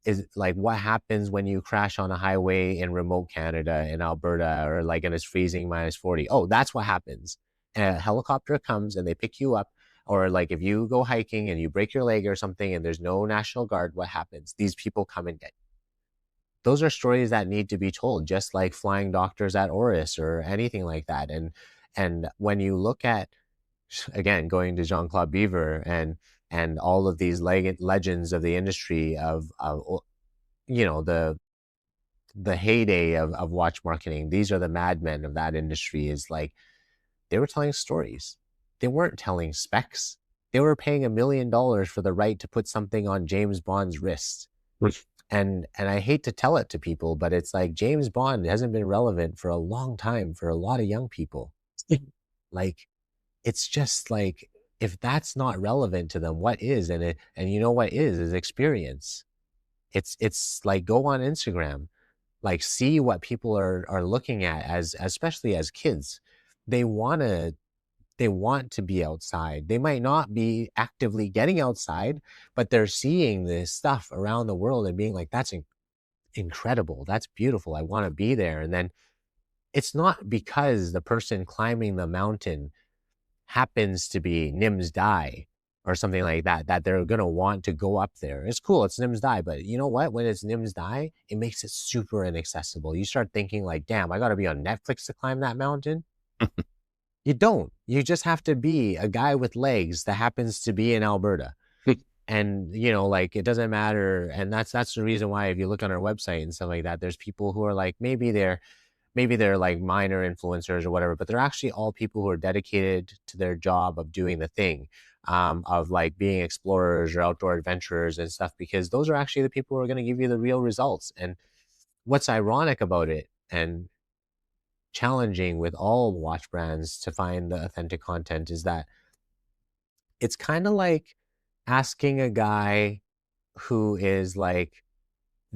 is like what happens when you crash on a highway in remote Canada in Alberta or like and it's freezing -40. Oh, that's what happens. A helicopter comes and they pick you up. Or like if you go hiking and you break your leg or something and there's no National Guard, what happens? These people come and get you. Those are stories that need to be told, just like flying doctors at Oris or anything like that. And when you look at, again, going to Jean-Claude Beaver and all of these legends of the industry of the heyday of watch marketing, these are the madmen of that industry, is like they were telling stories. They weren't telling specs. They were paying $1 million for the right to put something on James Bond's wrist. And I hate to tell it to people, but it's like James Bond hasn't been relevant for a long time for a lot of young people. Like, it's just like, if that's not relevant to them, what is? And you know what is experience. It's like, go on Instagram, like see what people are looking at especially as kids. They want to be outside. They might not be actively getting outside, but they're seeing this stuff around the world and being like, that's incredible. That's beautiful. I want to be there. And then it's not because the person climbing the mountain happens to be Nims Dai or something like that they're going to want to go up there. It's cool. It's Nims Dai. But you know what? When it's Nims Dai, it makes it super inaccessible. You start thinking like, damn, I got to be on Netflix to climb that mountain. You don't. You just have to be a guy with legs that happens to be in Alberta. And, like, it doesn't matter. And that's the reason why, if you look on our website and stuff like that, there's people who are like, maybe they're like minor influencers or whatever, but they're actually all people who are dedicated to their job of doing the thing, of like being explorers or outdoor adventurers and stuff, because those are actually the people who are going to give you the real results. And what's ironic about it and challenging with all watch brands to find the authentic content is that it's kind of like asking a guy who is like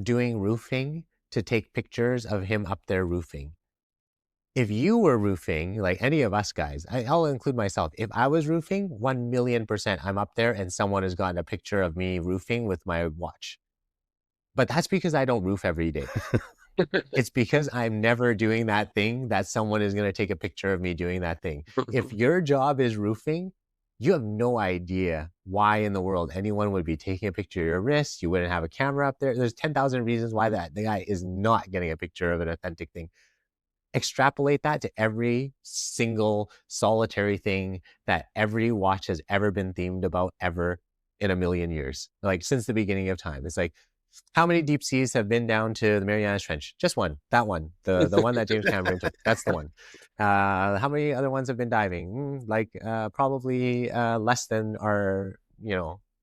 doing roofing to take pictures of him up there roofing. If you were roofing, like any of us guys, I'll include myself. If I was roofing, 1,000,000% I'm up there and someone has gotten a picture of me roofing with my watch. But that's because I don't roof every day. It's because I'm never doing that thing that someone is going to take a picture of me doing that thing. If your job is roofing, you have no idea why in the world anyone would be taking a picture of your wrist. You wouldn't have a camera up there. There's 10,000 reasons why the guy is not getting a picture of an authentic thing. Extrapolate that to every single solitary thing that every watch has ever been themed about ever in 1,000,000 years, like since the beginning of time. It's like, how many deep seas have been down to the Marianas Trench? Just one. That one. The one that James Cameron took. That's the one. How many other ones have been diving? Probably less than are,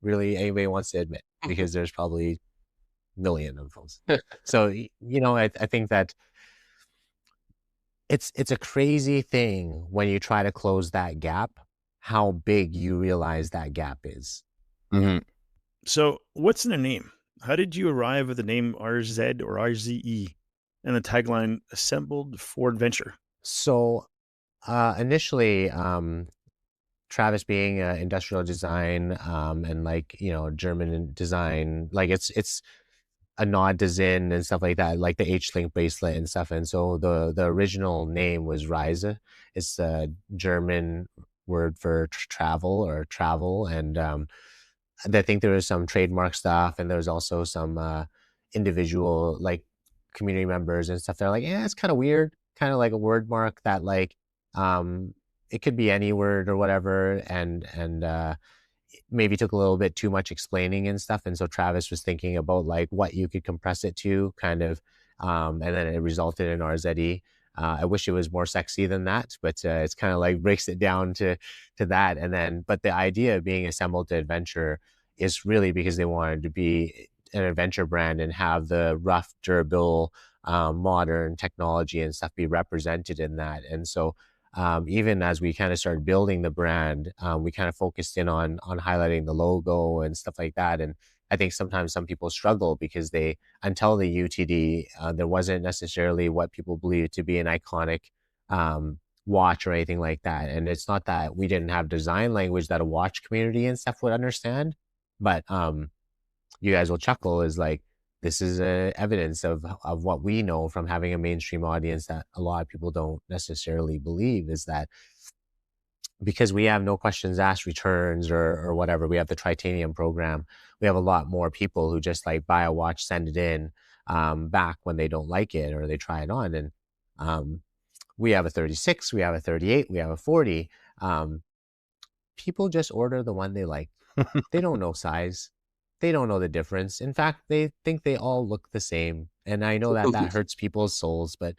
really anybody wants to admit, because there's probably a million of those. So, I think that it's a crazy thing when you try to close that gap, how big you realize that gap is. Mm-hmm. So what's in the name? How did you arrive at the name RZ or RZE and the tagline "Assembled for Adventure"? So initially, Travis being industrial design, and like, German design, like it's a nod to Zin and stuff like that, like the H-Link bracelet and stuff. And so the original name was RZE. It's a German word for travel or travel. And I think there was some trademark stuff, and there was also some individual like community members and stuff. They're like, yeah, it's kind of weird, kind of like a word mark that like um it could be any word or whatever, and maybe took a little bit too much explaining and stuff. And so Travis was thinking about like what you could compress it to, kind of, and then it resulted in RZE. I wish it was more sexy than that, but it's kind of like breaks it down to that. And then, but the idea of being assembled to adventure is really because they wanted to be an adventure brand and have the rough, durable, modern technology and stuff be represented in that. And so even as we kind of started building the brand, we kind of focused in on highlighting the logo and stuff like that. And I think sometimes some people struggle because until the UTD, there wasn't necessarily what people believe to be an iconic watch or anything like that. And it's not that we didn't have design language that a watch community and stuff would understand, but you guys will chuckle, is like, this is evidence of what we know from having a mainstream audience that a lot of people don't necessarily believe, is that because we have no questions asked returns or whatever, we have the Tritanium program, we have a lot more people who just like buy a watch, send it in back when they don't like it or they try it on. And we have a 36, we have a 38, we have a 40. People just order the one they like. They don't know size. They don't know the difference. In fact, they think they all look the same. And I know that hurts people's souls, but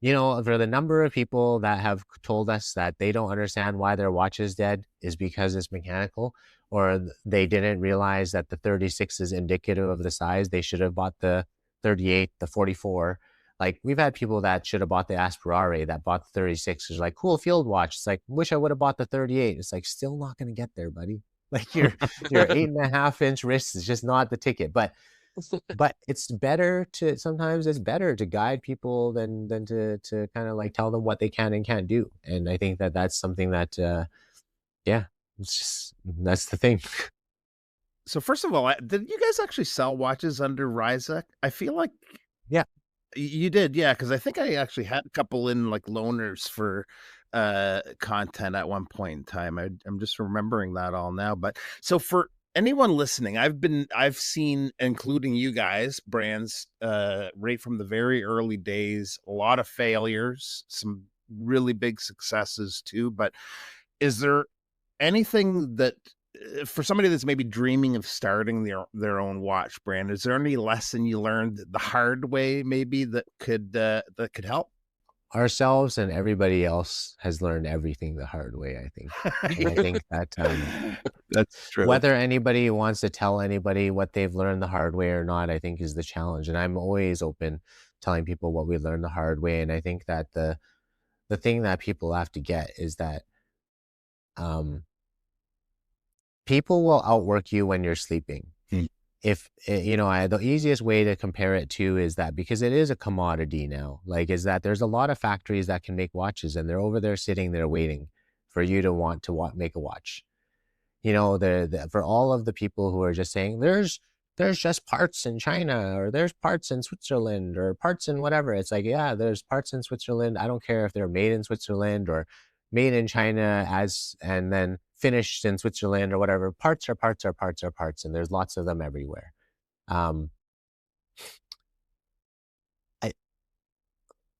for the number of people that have told us that they don't understand why their watch is dead is because it's mechanical, or they didn't realize that the 36 is indicative of the size. They should have bought the 38, the 44. Like, we've had people that should have bought the Aspirare that bought the 36. It's like, cool field watch. It's like, wish I would have bought the 38. It's like, still not going to get there, buddy. Like your 8.5-inch wrist is just not the ticket. But sometimes it's better to guide people than to kind of like tell them what they can and can't do. And I think that that's something that that's the thing. So first of all, did you guys actually sell watches under RZE? I feel like you did, yeah, because I think I actually had a couple in like loaners for content at one point in time. I'm just remembering that all now. But so for anyone listening, I've seen, including you guys, brands right from the very early days, a lot of failures, some really big successes too. But is there anything that for somebody that's maybe dreaming of starting their own watch brand, is there any lesson you learned the hard way maybe that could help? Ourselves and everybody else has learned everything the hard way, I think. And I think that that's true. Whether anybody wants to tell anybody what they've learned the hard way or not, I think is the challenge. And I'm always open telling people what we learned the hard way. And I think that the thing that people have to get is that people will outwork you when you're sleeping. If the easiest way to compare it to is that, because it is a commodity now, like, is that there's a lot of factories that can make watches, and they're over there sitting there waiting for you to want to make a watch. For all of the people who are just saying there's just parts in China, or there's parts in Switzerland, or parts in whatever. It's like, yeah, there's parts in Switzerland. I don't care if they're made in Switzerland or made in China and then finished in Switzerland or whatever. Parts are parts are parts are parts, and there's lots of them everywhere.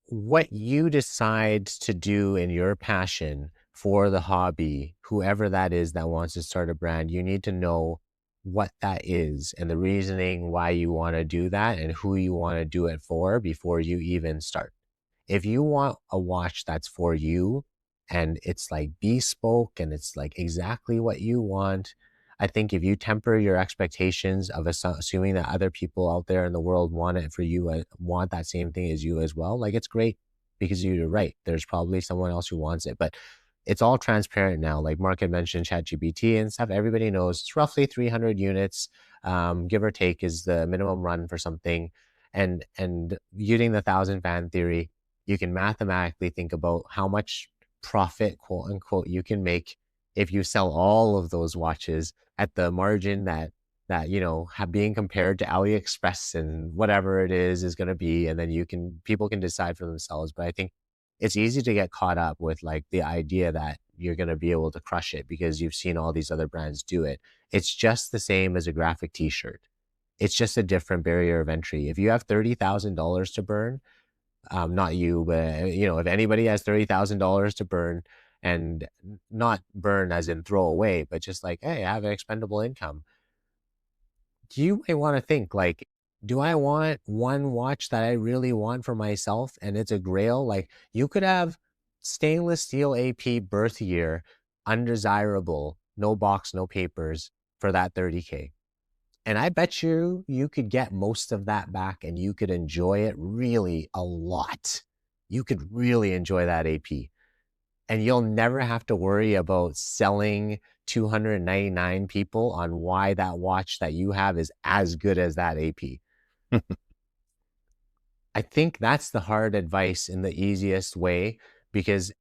What you decide to do in your passion for the hobby, whoever that is that wants to start a brand, you need to know what that is and the reasoning why you want to do that and who you want to do it for before you even start. If you want a watch that's for you and it's like bespoke and it's like exactly what you want, I think if you temper your expectations of assuming that other people out there in the world want it for you, want that same thing as you as well, like, it's great, because you're right. There's probably someone else who wants it, but it's all transparent now. Like Mark had mentioned ChatGPT and stuff. Everybody knows it's roughly 300 units, give or take, is the minimum run for something. And using the 1,000 fan theory, you can mathematically think about how much profit, quote unquote, you can make if you sell all of those watches at the margin that have being compared to AliExpress and whatever it is going to be, and then people can decide for themselves. But I think it's easy to get caught up with like the idea that you're going to be able to crush it because you've seen all these other brands do it. It's just the same as a graphic t-shirt. It's just a different barrier of entry. If you have $30,000 to burn, not you, but if anybody has $30,000 to burn, and not burn as in throw away, but just like, hey, I have an expendable income, you may want to think like, do I want one watch that I really want for myself and it's a grail? Like, you could have stainless steel AP birth year, undesirable, no box, no papers, for that 30K. And I bet you could get most of that back and you could enjoy it really a lot. You could really enjoy that AP. And you'll never have to worry about selling 299 people on why that watch that you have is as good as that AP. I think that's the hard advice in the easiest way, because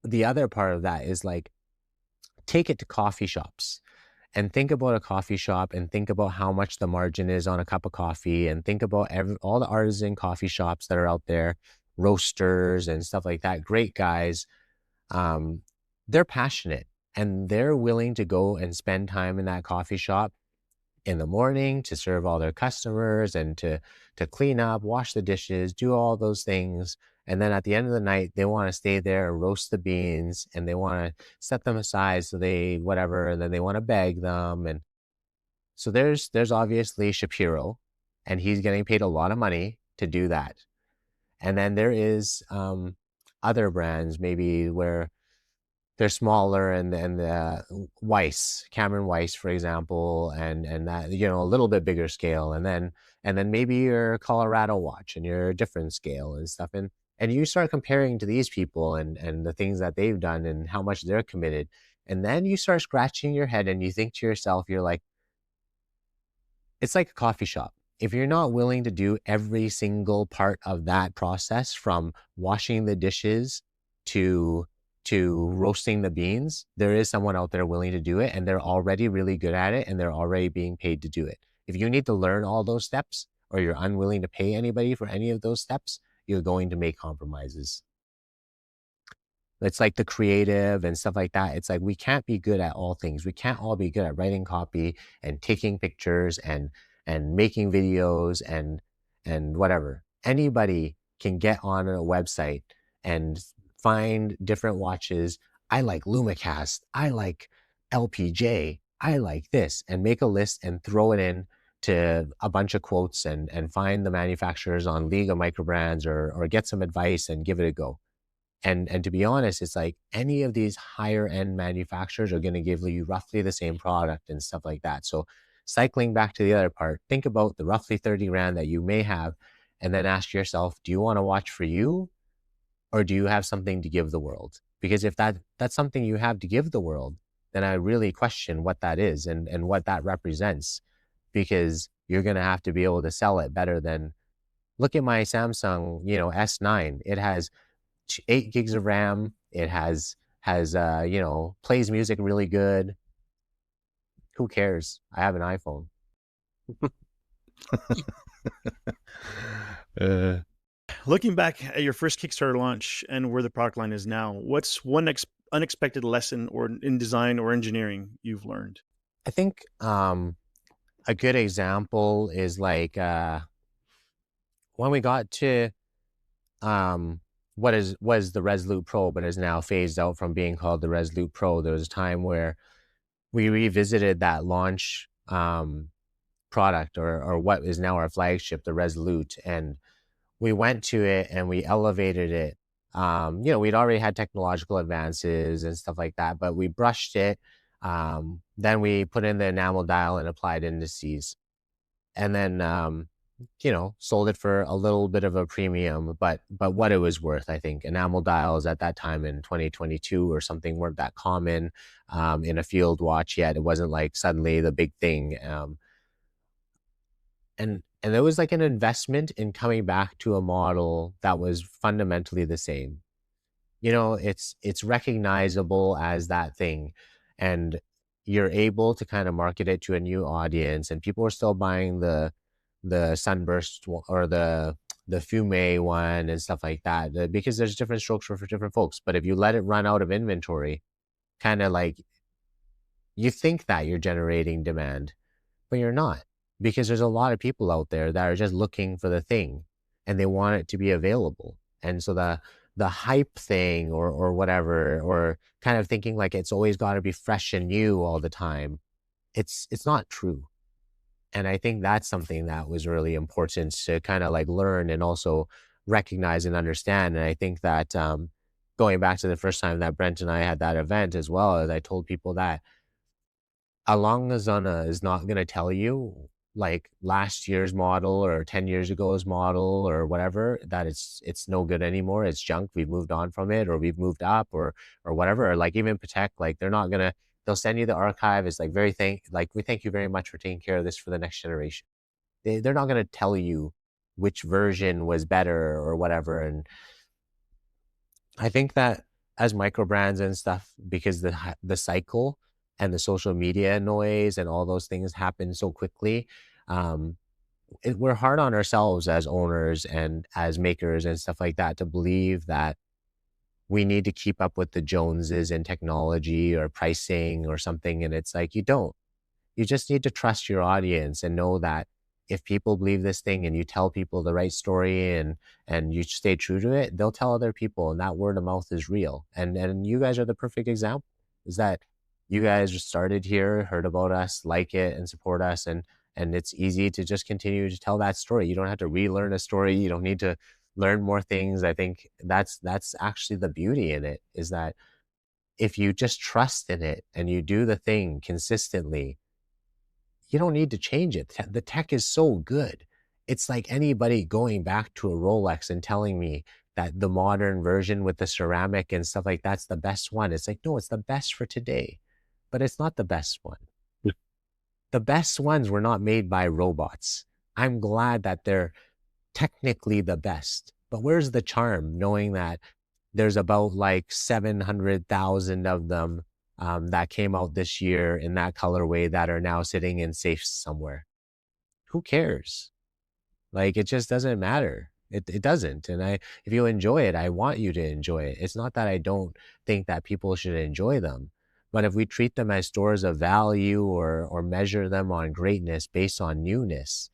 the other part of that is like, take it to coffee shops and think about a coffee shop and think about how much the margin is on a cup of coffee, and think about all the artisan coffee shops that are out there, roasters and stuff like that. Great guys. They're passionate and they're willing to go and spend time in that coffee shop in the morning to serve all their customers and to clean up, wash the dishes, do all those things. And then at the end of the night, they want to stay there and roast the beans, and they want to set them aside so they whatever, and then they want to bag them. And so there's obviously Shapiro, and he's getting paid a lot of money to do that. And then there is other brands maybe where they're smaller, and Weiss, Cameron Weiss, for example, and that, a little bit bigger scale. And then maybe your Colorado watch and your different scale and stuff. And you start comparing to these people and the things that they've done and how much they're committed. And then you start scratching your head and you think to yourself, you're like, it's like a coffee shop. If you're not willing to do every single part of that process, from washing the dishes to roasting the beans, there is someone out there willing to do it, and they're already really good at it, and they're already being paid to do it. If you need to learn all those steps, or you're unwilling to pay anybody for any of those steps, you're going to make compromises. It's like the creative and stuff like that. It's like, we can't be good at all things. We can't all be good at writing copy and taking pictures and making videos and whatever. Anybody can get on a website and find different watches. I like Lumicast. I like LPJ. I like this, and make a list and throw it in to a bunch of quotes and find the manufacturers on League of Microbrands, or get some advice and give it a go. And to be honest, it's like any of these higher end manufacturers are going to give you roughly the same product and stuff like that. So cycling back to the other part, think about the roughly 30 grand that you may have, and then ask yourself, do you want to watch for you, or do you have something to give the world? Because if that's something you have to give the world, then I really question what that is and what that represents, because you're going to have to be able to sell it better than, look at my Samsung, S9. It has 8 gigs of RAM. It has plays music really good. Who cares? I have an iPhone. Looking back at your first Kickstarter launch and where the product line is now, what's one unexpected lesson or in design or engineering you've learned? I think a good example is like when we got to was the Resolute Pro, but is now phased out from being called the Resolute Pro. There was a time where we revisited that launch product, or what is now our flagship, the Resolute, and we went to it and we elevated it. We'd already had technological advances and stuff like that, but we brushed it. Then we put in the enamel dial and applied indices, and then sold it for a little bit of a premium, but what it was worth. I think enamel dials at that time in 2022 or something weren't that common in a field watch yet. It wasn't like suddenly the big thing. And there was like an investment in coming back to a model that was fundamentally the same. you know, it's recognizable as that thing, and you're able to kind of market it to a new audience, and people are still buying the sunburst or the fume one and stuff like that, because there's different strokes for different folks. But if you let it run out of inventory, kind of like, you think that you're generating demand, but you're not, because there's a lot of people out there that are just looking for the thing and they want it to be available. And so the hype thing or whatever, or kind of thinking like it's always got to be fresh and new all the time, it's not true. And I think that's something that was really important to kind of like learn and also recognize and understand. And I think that going back to the first time that Brent and I had that event as well, as I told people that Alongazana is not going to tell you like last year's model or 10 years ago's model or whatever, that it's no good anymore. It's junk. We've moved on from it, or we've moved up, or whatever. Or like even Patek, like they're not gonna, they'll send you the archive. It's like we thank you very much for taking care of this for the next generation. They're not gonna tell you which version was better or whatever. And I think that as micro brands and stuff, because the cycle and the social media noise and all those things happen so quickly, we're hard on ourselves as owners and as makers and stuff like that to believe that we need to keep up with the Joneses in technology or pricing or something. And it's like, you don't. You just need to trust your audience and know that if people believe this thing and you tell people the right story and you stay true to it, they'll tell other people, and that word of mouth is real. And you guys are the perfect example, is that you guys just started here, heard about us, like it, and support us, and it's easy to just continue to tell that story. You don't have to relearn a story. You don't need to learn more things. I think that's actually the beauty in it, is that if you just trust in it and you do the thing consistently, you don't need to change it. The tech is so good. It's like anybody going back to a Rolex and telling me that the modern version with the ceramic and stuff like that's the best one. It's like, no, it's the best for today, but it's not the best one. The best ones were not made by robots. I'm glad that they're technically the best, but where's the charm knowing that there's about like 700,000 of them that came out this year in that colorway that are now sitting in safes somewhere? Who cares? Like, it just doesn't matter. It doesn't. And if you enjoy it, I want you to enjoy it. It's not that I don't think that people should enjoy them, but if we treat them as stores of value or measure them on greatness based on newness,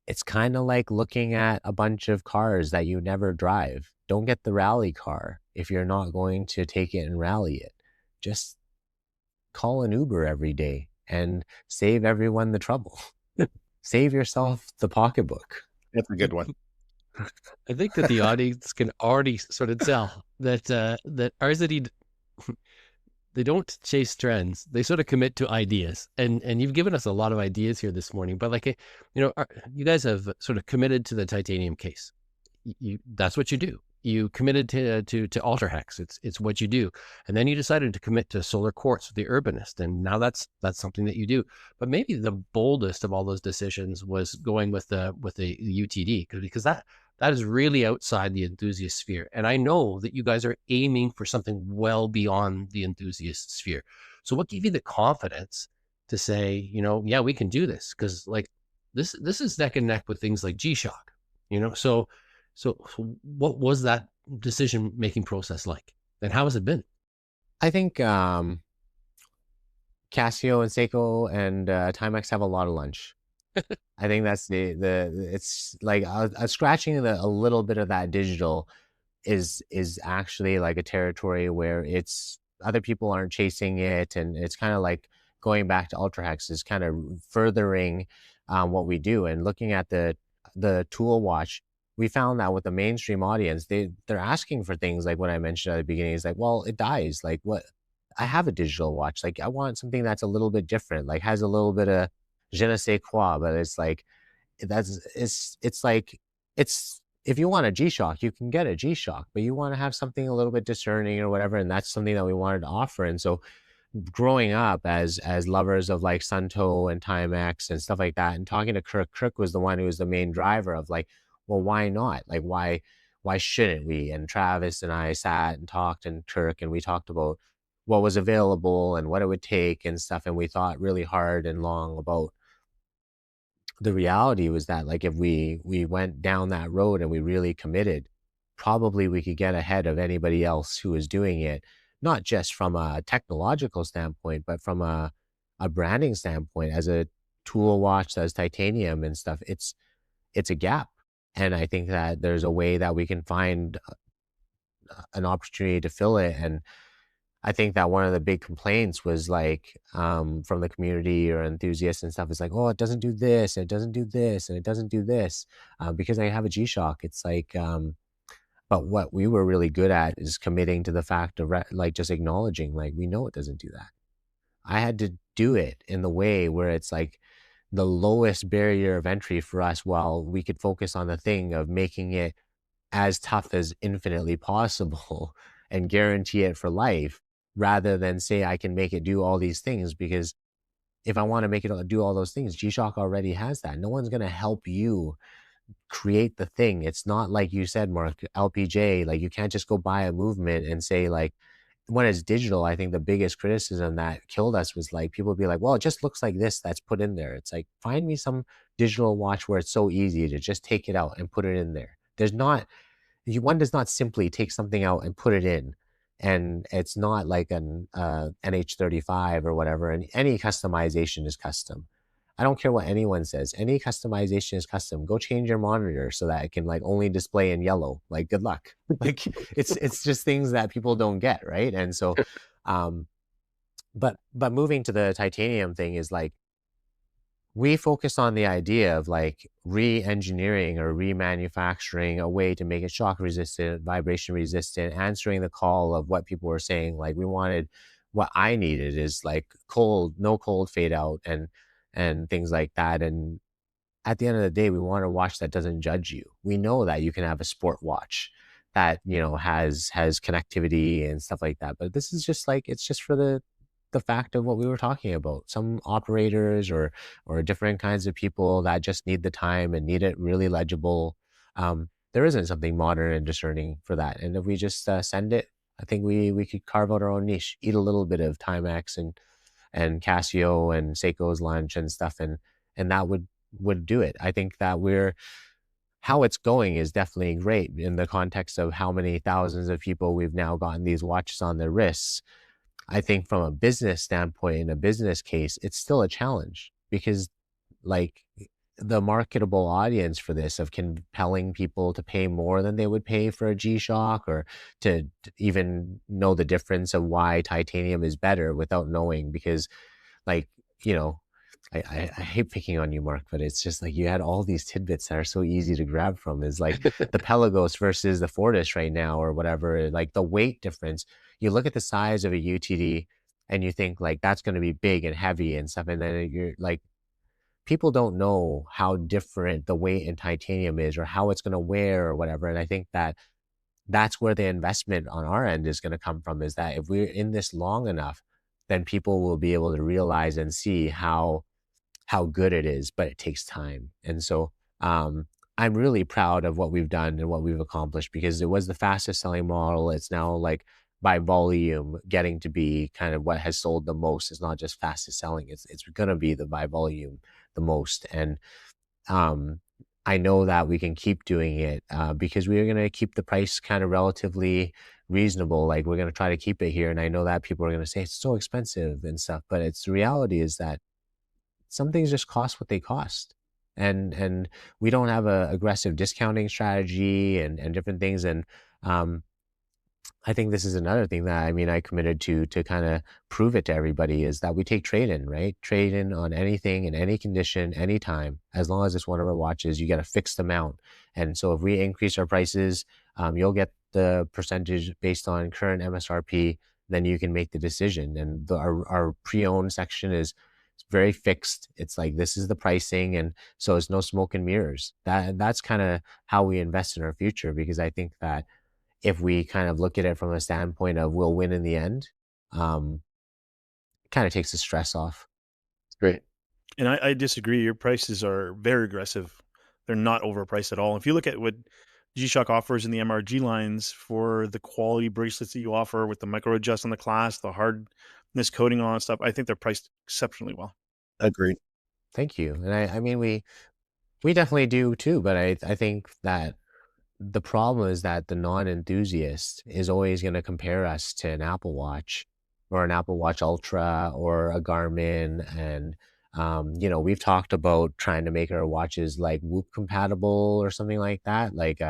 it's kind of like looking at a bunch of cars that you never drive. Don't get the rally car if you're not going to take it and rally it. Just call an Uber every day and save everyone the trouble. Save yourself the pocketbook. That's a good one. I think that the audience can already sort of tell that that RZE, they don't chase trends. They sort of commit to ideas. And you've given us a lot of ideas here this morning. But like, you guys have sort of committed to the titanium case. That's what you do. You committed to Ultra Hex. It's what you do. And then you decided to commit to solar quartz with the Urbanist. And now that's something that you do. But maybe the boldest of all those decisions was going with the UTD, because that is really outside the enthusiast sphere. And I know that you guys are aiming for something well beyond the enthusiast sphere. So what gave you the confidence to say, yeah, we can do this? Because like this is neck and neck with things like G-Shock, So what was that decision-making process like? And how has it been? I think Casio and Seiko and Timex have a lot of lunch. I think that's it's like scratching a little bit of that digital is actually like a territory where it's other people aren't chasing it, and it's kind of like going back to Ultra Hex is kind of furthering what we do. And looking at the tool watch, we found that with the mainstream audience, they're asking for things like what I mentioned at the beginning. Is like, well, it dies. Like, what? I have a digital watch. Like, I want something that's a little bit different, like has a little bit of je ne sais quoi, but it's like, it's like, it's, if you want a G-Shock, you can get a G-Shock, but you want to have something a little bit discerning or whatever. And that's something that we wanted to offer. And so growing up as lovers of like Sunto and Timex and stuff like that, and talking to Kirk was the one who was the main driver of like, well, why not? Like, why why shouldn't we? And Travis and I sat and talked, and Kirk, and we talked about what was available and what it would take and stuff. And we thought really hard and long about the reality was that, like, if we went down that road and we really committed, probably we could get ahead of anybody else who is doing it, not just from a technological standpoint, but from a branding standpoint. As a tool watch that's titanium and stuff, it's a gap. And I think that there's a way that we can find an opportunity to fill it. And I think that one of the big complaints was like, from the community or enthusiasts and stuff, is like, oh, it doesn't do this, and it doesn't do this, and it doesn't do this, because I have a G-Shock. It's like, but what we were really good at is committing to the fact of like just acknowledging, like, we know it doesn't do that. I had to do it in the way where it's like the lowest barrier of entry for us, while we could focus on the thing of making it as tough as infinitely possible and guarantee it for life, rather than say I can make it do all these things. Because if I want to make it do all those things, G-Shock already has that. No one's going to help you create the thing. It's not like you said, Mark, LPJ, like you can't just go buy a movement and say, like, when it's digital, I think the biggest criticism that killed us was like, people be like, well, it just looks like this that's put in there. It's like, find me some digital watch where it's so easy to just take it out and put it in there. There's not, one does not simply take something out and put it in. And it's not like an NH35 or whatever. And any customization is custom. I don't care what anyone says. Any customization is custom. Go change your monitor so that it can like only display in yellow. Like, good luck. Like, it's just things that people don't get, right? And so, but moving to the titanium thing is like, we focus on the idea of like re-engineering or remanufacturing a way to make it shock resistant, vibration resistant, answering the call of what people were saying. Like, we wanted, what I needed is like no cold fade out and things like that. And at the end of the day, we want a watch that doesn't judge you. We know that you can have a sport watch that, you know, has connectivity and stuff like that. But this is just like, it's just for the fact of what we were talking about. Some operators or different kinds of people that just need the time and need it really legible. There isn't something modern and discerning for that. And if we just send it, I think we could carve out our own niche, eat a little bit of Timex and Casio and Seiko's lunch and stuff, and that would do it. I think that how it's going is definitely great in the context of how many thousands of people we've now gotten these watches on their wrists. I think from a business standpoint, in a business case, it's still a challenge, because like the marketable audience for this, of compelling people to pay more than they would pay for a G-Shock, or to even know the difference of why titanium is better without knowing. Because, like, you know, I hate picking on you, Mark, but it's just like you had all these tidbits that are so easy to grab from. Is like the Pelagos versus the Fortis right now, or whatever, like the weight difference. You look at the size of a UTD and you think like that's going to be big and heavy and stuff. And then you're like, people don't know how different the weight in titanium is, or how it's going to wear or whatever. And I think that that's where the investment on our end is going to come from, is that if we're in this long enough, then people will be able to realize and see how good it is, but it takes time. And so I'm really proud of what we've done and what we've accomplished, because it was the fastest selling model. It's now like by volume getting to be kind of what has sold the most. It's not just fastest selling. It's going to be the by volume the most. And I know that we can keep doing it because we're going to keep the price kind of relatively reasonable. Like, we're going to try to keep it here. And I know that people are going to say it's so expensive and stuff, but the reality is that some things just cost what they cost. And we don't have a aggressive discounting strategy and different things. And I think this is another thing that, I mean, I committed to kind of prove it to everybody, is that we take trade-in, right? Trade-in on anything, in any condition, anytime. As long as it's one of our watches, you get a fixed amount. And so if we increase our prices, you'll get the percentage based on current MSRP, then you can make the decision. And our pre-owned section is very fixed. It's like, this is the pricing. And so it's no smoke and mirrors. That's kind of how we invest in our future, because I think that if we kind of look at it from a standpoint of we'll win in the end, kind of takes the stress off. Great. And I disagree. Your prices are very aggressive. They're not overpriced at all. If you look at what G-Shock offers in the MRG lines for the quality bracelets that you offer with the micro adjust on the clasp, the hardness coating on stuff. I think they're priced exceptionally well. Agreed. Thank you. And I mean, we definitely do too, but I think that the problem is that the non-enthusiast is always going to compare us to an Apple Watch or an Apple Watch Ultra or a Garmin. And, we've talked about trying to make our watches like Whoop compatible or something like that, like,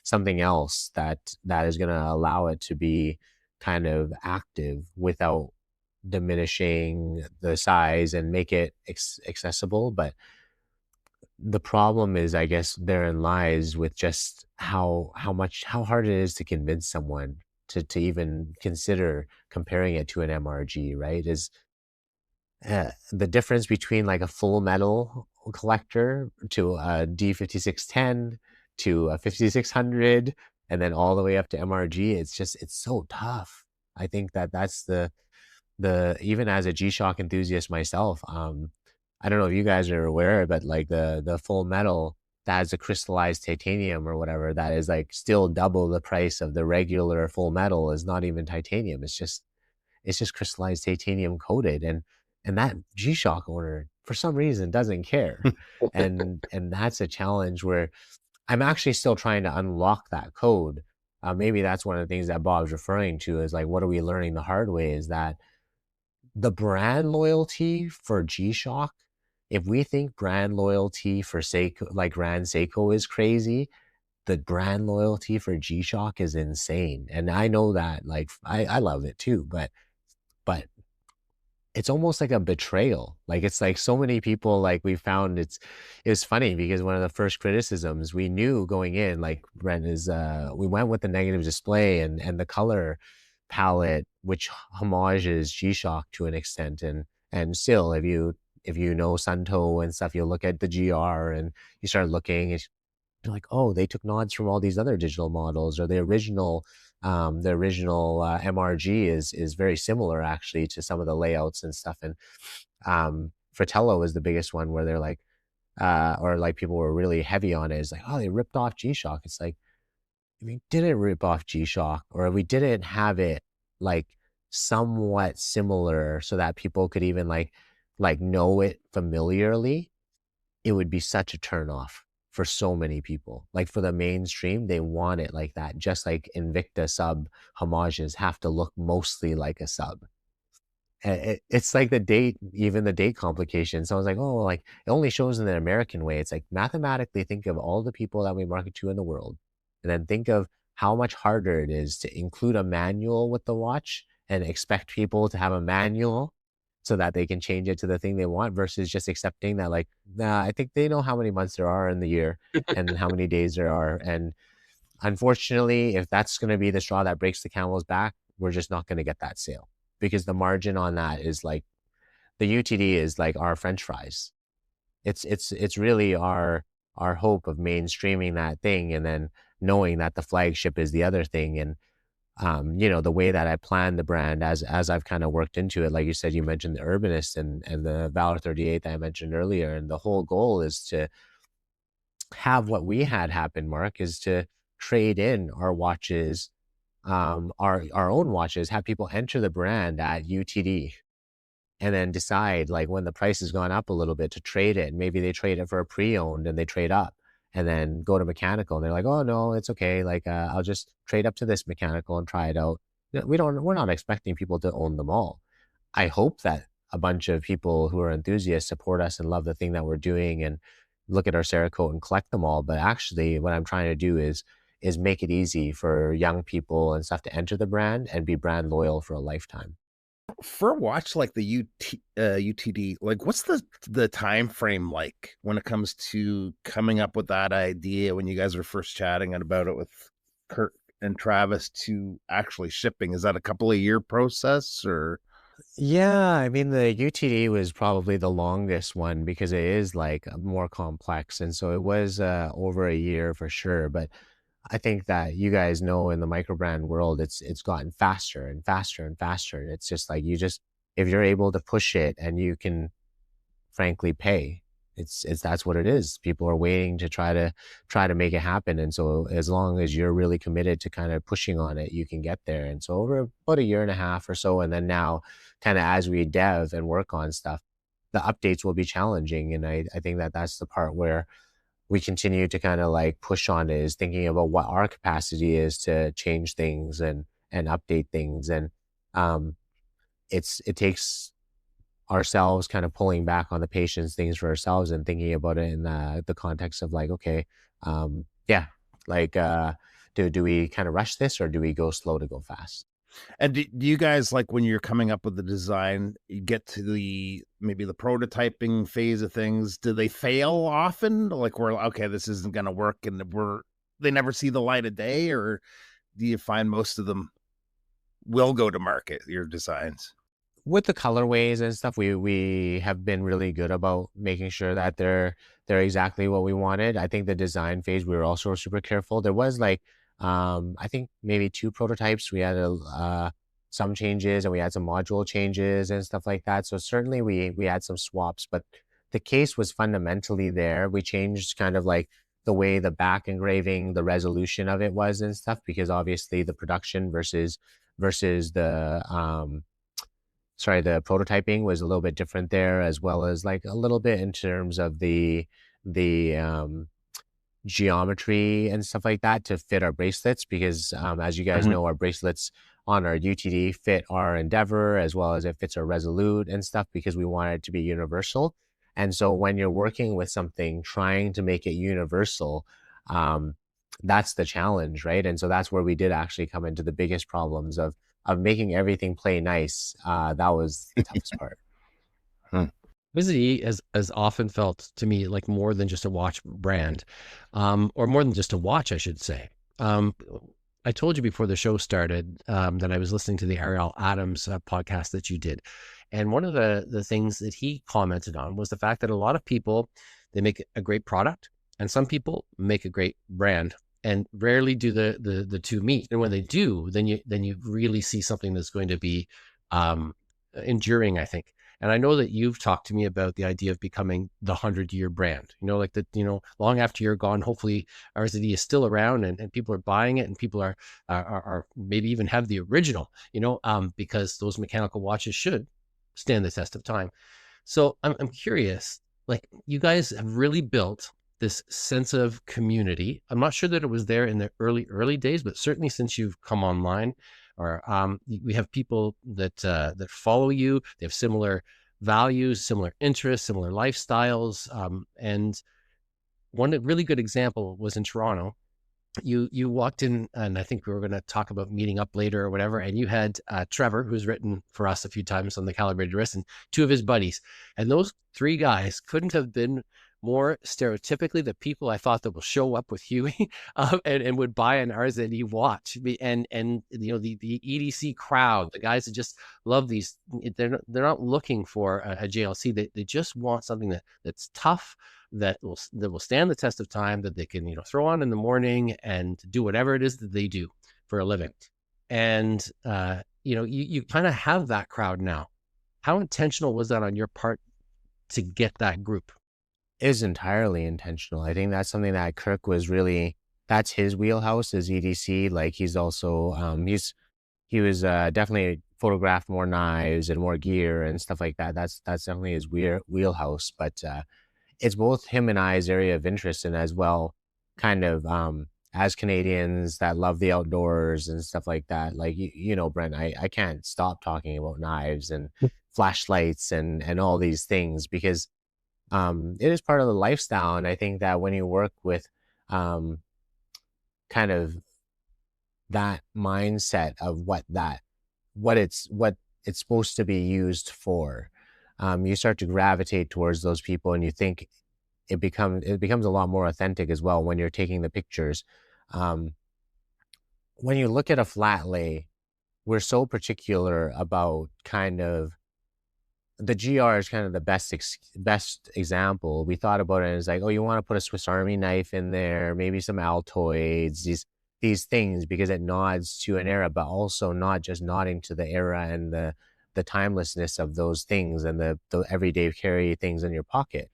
something else that is going to allow it to be kind of active without diminishing the size and make it accessible. But the problem is, I guess, therein lies with just how hard it is to convince someone to even consider comparing it to an MRG, right? Is the difference between like a full metal collector to a D5610 to a 5600 and then all the way up to MRG. It's so tough. I think that's the even as a G-Shock enthusiast myself, I don't know if you guys are aware, but like the full metal that has a crystallized titanium or whatever, that is like still double the price of the regular full metal, is not even titanium. It's just crystallized titanium coated, and that G-Shock owner for some reason doesn't care. and that's a challenge where I'm actually still trying to unlock that code. Maybe that's one of the things that Bob's referring to, is like, what are we learning the hard way, is that the brand loyalty for G-Shock, if we think brand loyalty for Seiko, like Grand Seiko, is crazy, the brand loyalty for G-Shock is insane. And I know that, like, I love it too, but it's almost like a betrayal. Like, it's like so many people, like, we found it's funny because one of the first criticisms we knew going in, like, Brent, is we went with the negative display and the color palette, which homages G-Shock to an extent. And still, if you know Sunto and stuff, you'll look at the GR and you start looking and you're like, oh, they took nods from all these other digital models, or the original MRG is very similar actually to some of the layouts and stuff. And Fratello is the biggest one where they're like, or like people were really heavy on it. It's like, oh, they ripped off G-Shock. It's like, we didn't rip off G-Shock, or we didn't have it like somewhat similar so that people could even like know it familiarly. It would be such a turnoff for so many people. Like, for the mainstream, they want it like that. Just like Invicta sub homages have to look mostly like a sub. It's like the date complication. So I was like, oh, like, it only shows in the American way. It's like, mathematically think of all the people that we market to in the world, and then think of how much harder it is to include a manual with the watch and expect people to have a manual so that they can change it to the thing they want, versus just accepting that, like, nah, I think they know how many months there are in the year and how many days there are. And unfortunately, if that's going to be the straw that breaks the camel's back, we're just not going to get that sale, because the margin on that is like, the UTD is like our French fries. It's really our hope of mainstreaming that thing, and then knowing that the flagship is the other thing. And the way that I plan the brand, as I've kind of worked into it, like you said, you mentioned the Urbanist and the Valor 38 that I mentioned earlier, and the whole goal is to have what we had happen, Mark, is to trade in our watches, our own watches, have people enter the brand at UTD, and then decide, like, when the price has gone up a little bit, to trade it. Maybe they trade it for a pre-owned and they trade up, and then go to mechanical and they're like, oh no, it's okay, like, I'll just trade up to this mechanical and try it out. We're not expecting people to own them all. I hope that a bunch of people who are enthusiasts support us and love the thing that we're doing and look at our Cerakote and collect them all. But actually, what I'm trying to do is make it easy for young people and stuff to enter the brand and be brand loyal for a lifetime. For a watch like the UTD, like, what's the time frame like when it comes to coming up with that idea, when you guys were first chatting about it with Kurt and Travis, to actually shipping? Is that a couple of year process, or? Yeah, I mean, the UTD was probably the longest one because it is like more complex. And so it was over a year for sure. But I think that you guys know, in the microbrand world, it's gotten faster and faster and faster. It's just like, if you're able to push it and you can frankly pay, it's that's what it is. People are waiting to try to make it happen. And so as long as you're really committed to kind of pushing on it, you can get there. And so over about a year and a half or so, and then now kind of as we dev and work on stuff, the updates will be challenging. And I think that that's the part where we continue to kind of like push on, is thinking about what our capacity is to change things and update things. And it takes ourselves kind of pulling back on the patience things for ourselves and thinking about it in the context of like, okay, yeah, like do we kind of rush this, or do we go slow to go fast? And do you guys, like, when you're coming up with the design, you get to maybe the prototyping phase of things, do they fail often? Like, we're okay, this isn't going to work, and they never see the light of day? Or do you find most of them will go to market, your designs? With the colorways and stuff, we have been really good about making sure that they're exactly what we wanted. I think the design phase, we were also super careful. There was like I think maybe 2 prototypes. We had some changes, and we had some module changes and stuff like that. So certainly we had some swaps, but the case was fundamentally there. We changed kind of like the way the back engraving, the resolution of it was and stuff, because obviously the production versus the the prototyping was a little bit different there, as well as like a little bit in terms of the geometry and stuff like that to fit our bracelets, because as you guys know, our bracelets on our UTD fit our Endeavor as well as it fits our Resolute and stuff, because we want it to be universal. And so when you're working with something, trying to make it universal, that's the challenge, right? And so that's where we did actually come into the biggest problems of making everything play nice. That was the toughest part. RZE has often felt to me like more than just a watch brand, or more than just a watch, I should say. I told you before the show started that I was listening to the Ariel Adams podcast that you did. And one of the things that he commented on was the fact that a lot of people, they make a great product, and some people make a great brand, and rarely do the two meet. And when they do, then you really see something that's going to be enduring, I think. And I know that you've talked to me about the idea of becoming the 100-year brand, like that, long after you're gone, hopefully RZE is still around, and people are buying it, and people are maybe even have the original, because those mechanical watches should stand the test of time. So I'm curious, like, you guys have really built this sense of community. I'm not sure that it was there in the early days, but certainly since you've come online, or we have people that follow you. They have similar values, similar interests, similar lifestyles. And one really good example was in Toronto. You walked in, and I think we were going to talk about meeting up later or whatever, and you had Trevor, who's written for us a few times on the Calibrated Wrist, and 2 of his buddies. And those 3 guys couldn't have been more stereotypically the people I thought that will show up with Huiy and would buy an RZE watch. And the EDC crowd, the guys that just love these, they're not looking for a JLC. They just want something that's tough, that will stand the test of time, that they can throw on in the morning and do whatever it is that they do for a living. And you kind of have that crowd now. How intentional was that on your part to get that group? Is entirely intentional. I think that's something that Kirk was really, that's his wheelhouse, is EDC. Like, he's also he was definitely photographed more knives and more gear and stuff like that. That's definitely his wheelhouse. But it's both him and I's area of interest, and as well, kind of as Canadians that love the outdoors and stuff like that. Like, Brent, I can't stop talking about knives and flashlights and all these things, because it is part of the lifestyle. And I think that when you work with kind of that mindset of what it's supposed to be used for, you start to gravitate towards those people, and you think it becomes a lot more authentic as well when you're taking the pictures. When you look at a flat lay, we're so particular about kind of, the GR is kind of the best example. We thought about it, and it's like, oh, you want to put a Swiss Army knife in there, maybe some Altoids, these things, because it nods to an era, but also not just nodding to the era and the timelessness of those things and the everyday carry things in your pocket.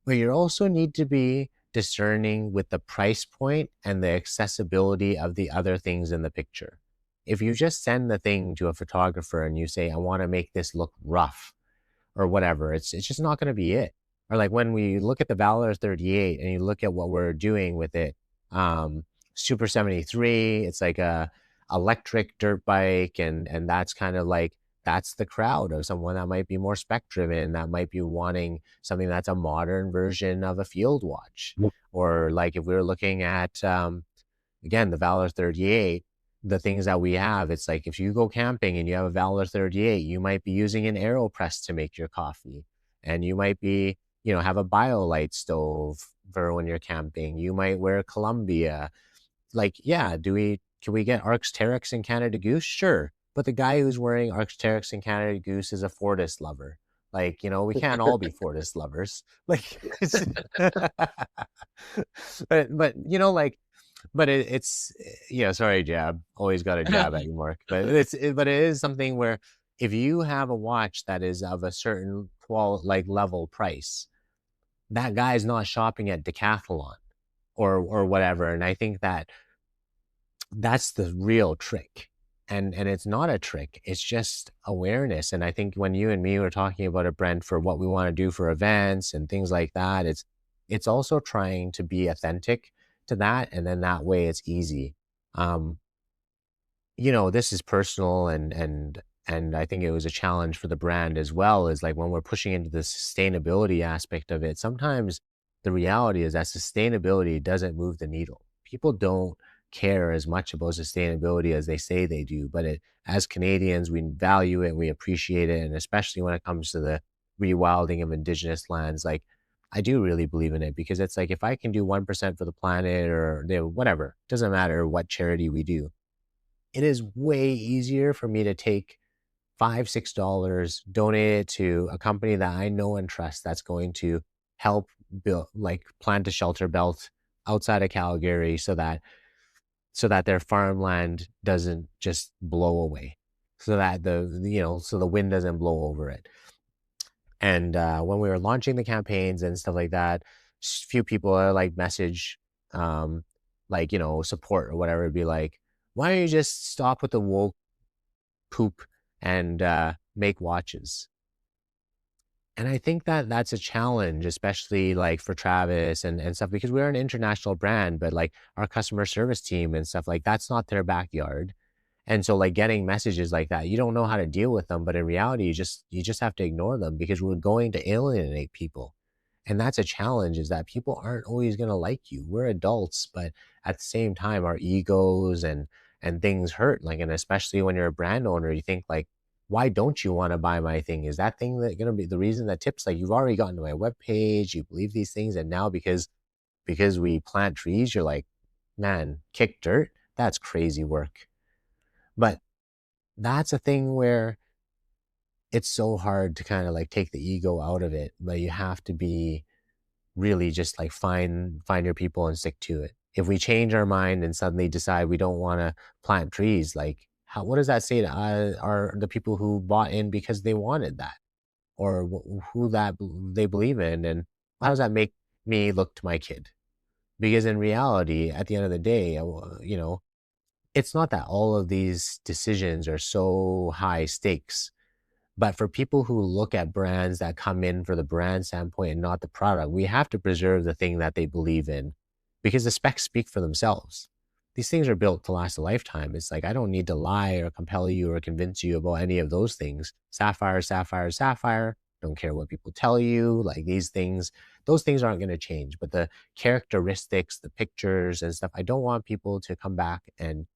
but you also need to be discerning with the price point and the accessibility of the other things in the picture. If you just send the thing to a photographer and you say, I want to make this look rough or whatever, it's just not going to be it. Or like when we look at the Valor 38 and you look at what we're doing with it, Super 73, it's like a electric dirt bike, and that's kind of like, that's the crowd of someone that might be more spec driven, that might be wanting something that's a modern version of a field watch. Or like if we were looking at again the Valor 38, the things that we have, it's like if you go camping and you have a Valor 38, you might be using an AeroPress to make your coffee, and you might be, you know, have a BioLite stove for when you're camping. You might wear Columbia. Like, yeah, can we get Arc'teryx and Canada Goose? Sure. But the guy who's wearing Arc'teryx and Canada Goose is a Fortis lover. Like, you know, we can't all be Fortis lovers. Like, but you know, like, but it's, you know, sorry, jab. Always got a jab at you, Mark. But but it is something where if you have a watch that is of a certain level price, that guy's not shopping at Decathlon or whatever. And I think that's the real trick. And it's not a trick, it's just awareness. And I think when you and me were talking about it, Brent, for what we want to do for events and things like that, it's also trying to be authentic to that, and then that way it's easy. You know, this is personal, and I think it was a challenge for the brand as well, is like when we're pushing into the sustainability aspect of it, sometimes the reality is that sustainability doesn't move the needle. People don't care as much about sustainability as they say they do, but as Canadians, we value it and we appreciate it. And especially when it comes to the rewilding of Indigenous lands, like I do really believe in it, because it's like, if I can do 1% for the planet, or whatever, doesn't matter what charity we do, it is way easier for me to take $5-6, donate it to a company that I know and trust, that's going to help build, like plant a shelter belt outside of Calgary, so that their farmland doesn't just blow away, so that so the wind doesn't blow over it. And when we were launching the campaigns and stuff like that, few people are like message, like, you know, support or whatever, it'd be like, why don't you just stop with the woke poop and make watches? And I think that that's a challenge, especially like for Travis and stuff, because we're an international brand, but like our customer service team and stuff, like that's not their backyard. And so like getting messages like that, you don't know how to deal with them, but in reality, you just have to ignore them, because we're going to alienate people. And that's a challenge, is that people aren't always going to like you. We're adults, but at the same time, our egos and things hurt. Like, and especially when you're a brand owner, you think like, why don't you want to buy my thing? Is that thing that going to be the reason that tips? Like, you've already gotten to my webpage, you believe these things, and now because we plant trees, you're like, man, kick dirt? That's crazy work. But that's a thing where it's so hard to kind of like take the ego out of it, but you have to be really just like find your people and stick to it. If we change our mind and suddenly decide we don't want to plant trees, like what does that say to are the people who bought in because they wanted that, or who that they believe in, and how does that make me look to my kid? Because in reality, at the end of the day, you know, it's not that all of these decisions are so high stakes, but for people who look at brands that come in for the brand standpoint and not the product, we have to preserve the thing that they believe in, because the specs speak for themselves. These things are built to last a lifetime. It's like, I don't need to lie or compel you or convince you about any of those things. Sapphire, sapphire, sapphire. Don't care what people tell you. Like these things, those things aren't going to change. But the characteristics, the pictures and stuff, I don't want people to come back and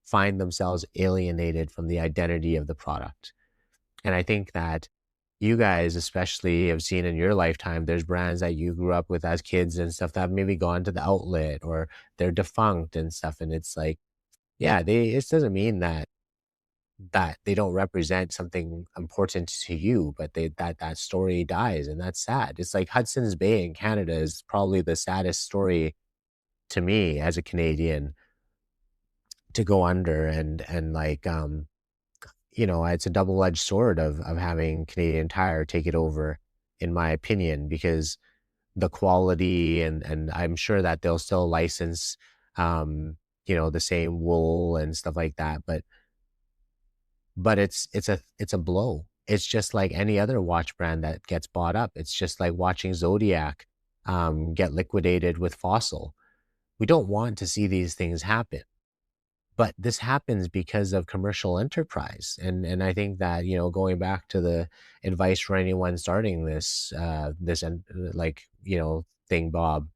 find themselves alienated from the identity of the product. And I think that you guys especially have seen in your lifetime, there's brands that you grew up with as kids and stuff that have maybe gone to the outlet or they're defunct and stuff. And it's like, yeah, it doesn't mean that they don't represent something important to you, but that story dies, and that's sad. It's like Hudson's Bay in Canada is probably the saddest story to me as a Canadian to go under, and like you know, it's a double-edged sword of having Canadian Tire take it over, in my opinion, because the quality, and I'm sure that they'll still license, the same wool and stuff like that. But it's a blow. It's just like any other watch brand that gets bought up. It's just like watching Zodiac get liquidated with Fossil. We don't want to see these things happen. But this happens because of commercial enterprise. And I think that, going back to the advice for anyone starting this thing, Bob,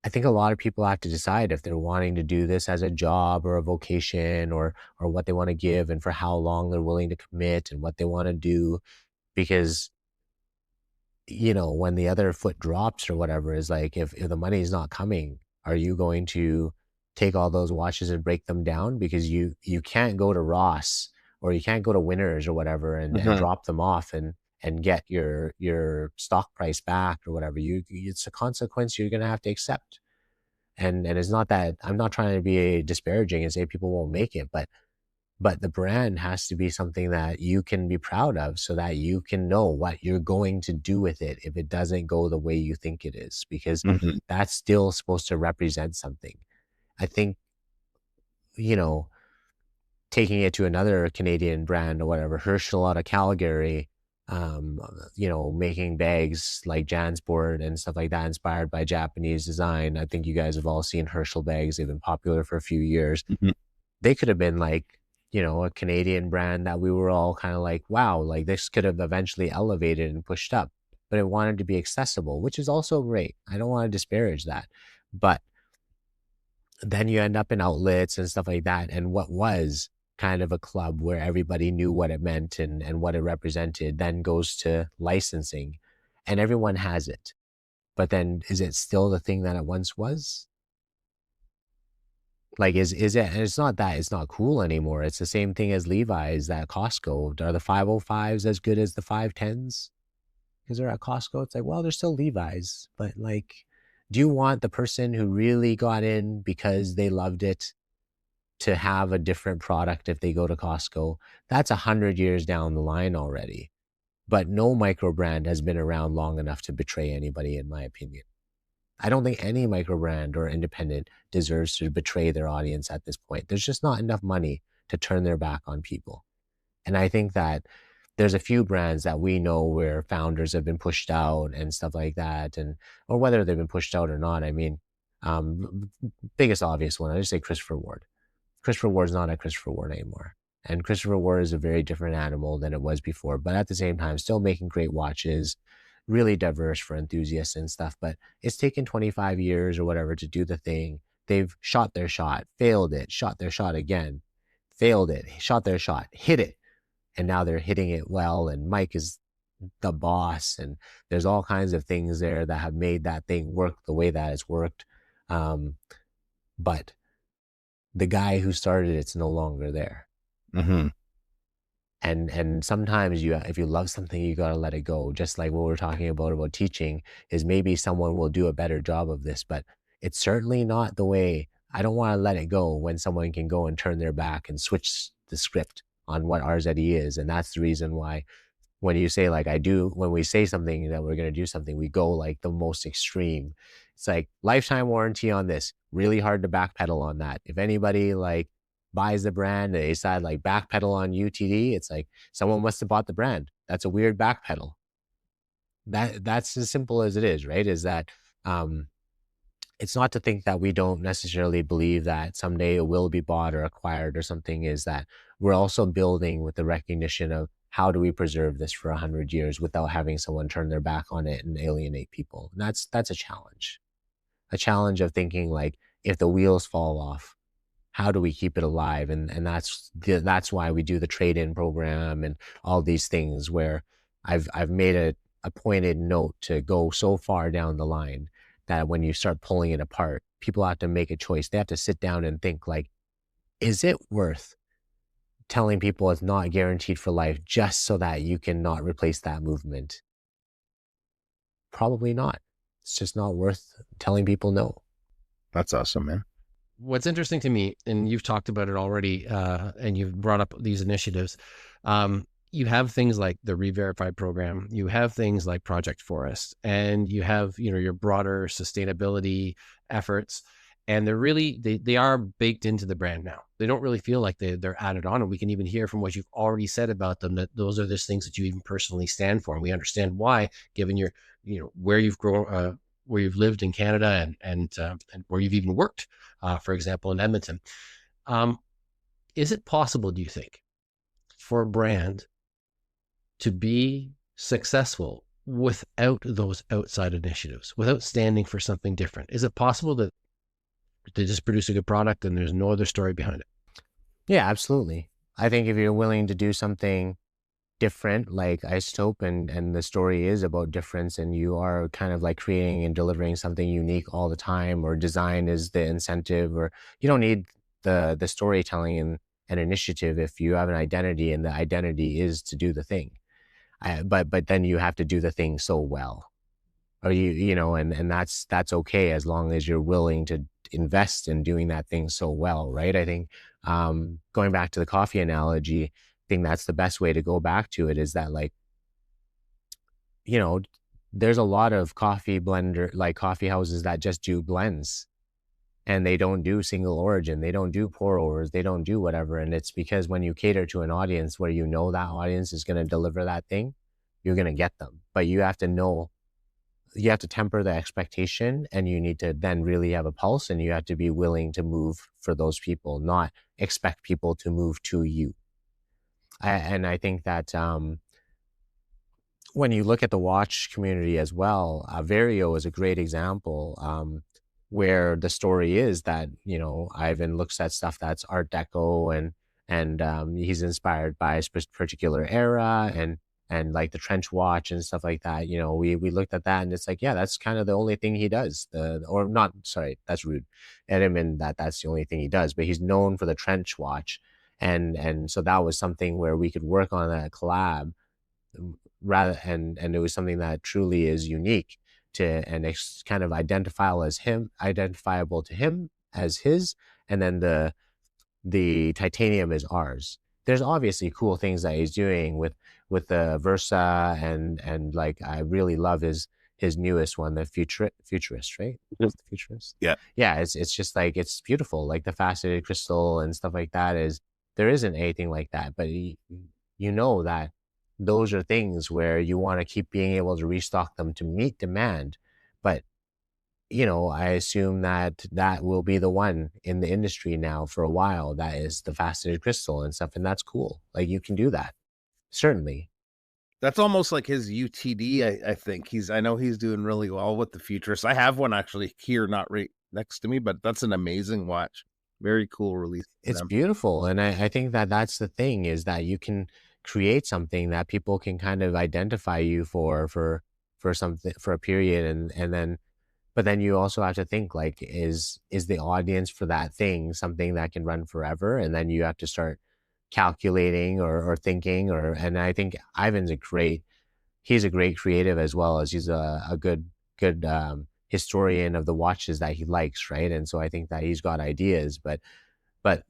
I think a lot of people have to decide if they're wanting to do this as a job or a vocation, or what they want to give, and for how long they're willing to commit, and what they want to do. Because, when the other foot drops or whatever, is like, if the money is not coming, are you going to take all those watches and break them down? Because you can't go to Ross, or you can't go to Winners or whatever, and drop them off and get your stock price back or whatever. It's a consequence you're going to have to accept. And it's not that I'm not trying to be disparaging and say people won't make it, but the brand has to be something that you can be proud of, so that you can know what you're going to do with it if it doesn't go the way you think it is, because that's still supposed to represent something. I think, taking it to another Canadian brand or whatever, Herschel out of Calgary, making bags like Jansport and stuff like that, inspired by Japanese design. I think you guys have all seen Herschel bags. They've been popular for a few years. They could have been like, a Canadian brand that we were all kind of like, wow, like this could have eventually elevated and pushed up, but it wanted to be accessible, which is also great. I don't want to disparage that, but then you end up in outlets and stuff like that. And what was kind of a club where everybody knew what it meant and what it represented then goes to licensing, and everyone has it. But then, is it still the thing that it once was? Like, is it? And it's not that it's not cool anymore. It's the same thing as Levi's at Costco. Are the 505s as good as the 510s? Because they're at Costco. It's like, well, they're still Levi's, but like, do you want the person who really got in because they loved it to have a different product if they go to Costco? That's 100 years down the line already. But no micro brand has been around long enough to betray anybody, in my opinion. I don't think any micro brand or independent deserves to betray their audience at this point. There's just not enough money to turn their back on people. And I think that there's a few brands that we know where founders have been pushed out and stuff like that, or whether they've been pushed out or not. I mean, biggest obvious one, I just say Christopher Ward. Christopher Ward's not a Christopher Ward anymore. And Christopher Ward is a very different animal than it was before, but at the same time, still making great watches, really diverse for enthusiasts and stuff. But it's taken 25 years or whatever to do the thing. They've shot their shot, failed it, shot their shot again, failed it, shot their shot, hit it. And now they're hitting it well. And Mike is the boss. And there's all kinds of things there that have made that thing work the way that it's worked. But the guy who started it's no longer there. And sometimes if you love something, you got to let it go. Just like what we're talking about teaching, is maybe someone will do a better job of this, but it's certainly not the way. I don't want to let it go when someone can go and turn their back and switch the script on what RZE is. And that's the reason why when you say like when we say something that we're going to do something, we go like the most extreme. It's like lifetime warranty on this, really hard to backpedal on that. If anybody like buys the brand, they decide like backpedal on UTD, it's like someone must have bought the brand. That's a weird backpedal. That's as simple as it is, right? Is that it's not to think that we don't necessarily believe that someday it will be bought or acquired or something. Is that we're also building with the recognition of how do we preserve this for 100 years without having someone turn their back on it and alienate people. And that's a challenge of thinking like, if the wheels fall off, how do we keep it alive? And that's why we do the trade-in program and all these things, where I've made a pointed note to go so far down the line that when you start pulling it apart, people have to make a choice. They have to sit down and think like, is it worth telling people it's not guaranteed for life just so that you can not replace that movement? Probably not. It's just not worth telling people no. That's awesome, man. What's interesting to me, and you've talked about it already, and you've brought up these initiatives, you have things like the Re-Verified program, you have things like Project Forest, and you have, your broader sustainability efforts. And they're really, they are baked into the brand now. They don't really feel like they're added on. And we can even hear from what you've already said about them, that those are those things that you even personally stand for. And we understand why, given your, where you've grown, where you've lived in Canada, and where you've even worked, for example, in Edmonton. Is it possible, do you think, for a brand to be successful without those outside initiatives, without standing for something different? Is it possible that they just produce a good product and there's no other story behind it? Yeah, absolutely. I think if you're willing to do something different, like Isotope, and the story is about difference, and you are kind of like creating and delivering something unique all the time, or design is the incentive, or you don't need the storytelling and an initiative if you have an identity, and the identity is to do the thing. But then you have to do the thing so well, or and that's okay, as long as you're willing to invest in doing that thing so well, right? I think going back to the coffee analogy, I think that's the best way to go back to it, is that, like, there's a lot of coffee houses that just do blends, and they don't do single origin, they don't do pour overs, they don't do whatever. And it's because when you cater to an audience where that audience is going to deliver that thing, you're going to get them. But you have to temper the expectation, and you need to then really have a pulse, and you have to be willing to move for those people, not expect people to move to you. And I think that when you look at the watch community as well, Vario is a great example, where the story is that, Ivan looks at stuff that's Art Deco, and he's inspired by a particular era, and like the trench watch and stuff like that. We looked at that, and it's like, yeah, that's kind of the only thing he does. Or not, sorry, that's rude. I didn't mean that's the only thing he does, but he's known for the trench watch. And so that was something where we could work on a collab, and it was something that truly is unique and it's kind of identifiable to him as his, and then the titanium is ours. There's obviously cool things that he's doing with the Versa, and like, I really love his newest one, the futurist, right? Mhm. The futurist. Yeah. It's just like, it's beautiful, like the faceted crystal and stuff like that. There isn't anything like that, but that those are things where you want to keep being able to restock them to meet demand. But I assume that will be the one in the industry now for a while, that is the faceted crystal and stuff, and that's cool. Like, you can do that, certainly. That's almost like his UTD. I think I know he's doing really well with the Futurist. I have one actually here, not right next to me, but that's an amazing watch. Very cool release. It's beautiful, and I think that that's the thing, is that you can create something that people can kind of identify you for something, for a period, and then, but then you also have to think, like, is the audience for that thing something that can run forever? And then you have to start calculating, or thinking, and I think Ivan's he's a great creative, as well as he's a good historian of the watches that he likes, right? And so I think that he's got ideas, but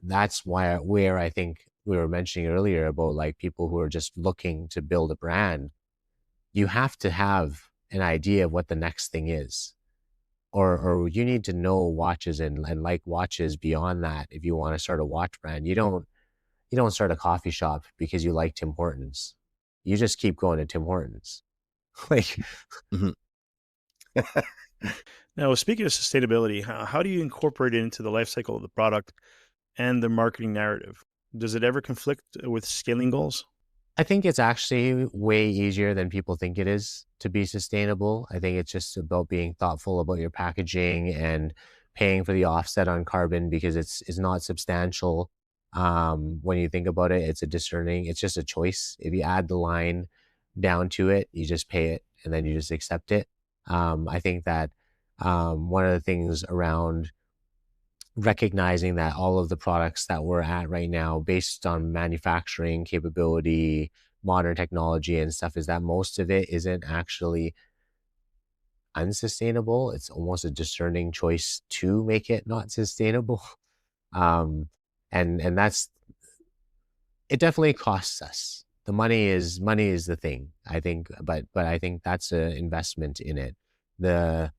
that's where I think we were mentioning earlier about, like, people who are just looking to build a brand. You have to have an idea of what the next thing is, or you need to know watches and like watches beyond that. If you want to start a watch brand, you don't start a coffee shop because you like Tim Hortons. You just keep going to Tim Hortons. Like, Now, speaking of sustainability, how do you incorporate it into the life cycle of the product and the marketing narrative? Does it ever conflict with scaling goals? I think it's actually way easier than people think it is to be sustainable. I think it's just about being thoughtful about your packaging and paying for the offset on carbon, because it's not substantial. When you think about it, it's just a choice. If you add the line down to it, you just pay it, and then you just accept it. I think that one of the things around recognizing that all of the products that we're at right now, based on manufacturing capability, modern technology and stuff, is that most of it isn't actually unsustainable. It's almost a discerning choice to make it not sustainable. And it definitely costs us. the money is the thing, I think, but I think that's an investment in it. The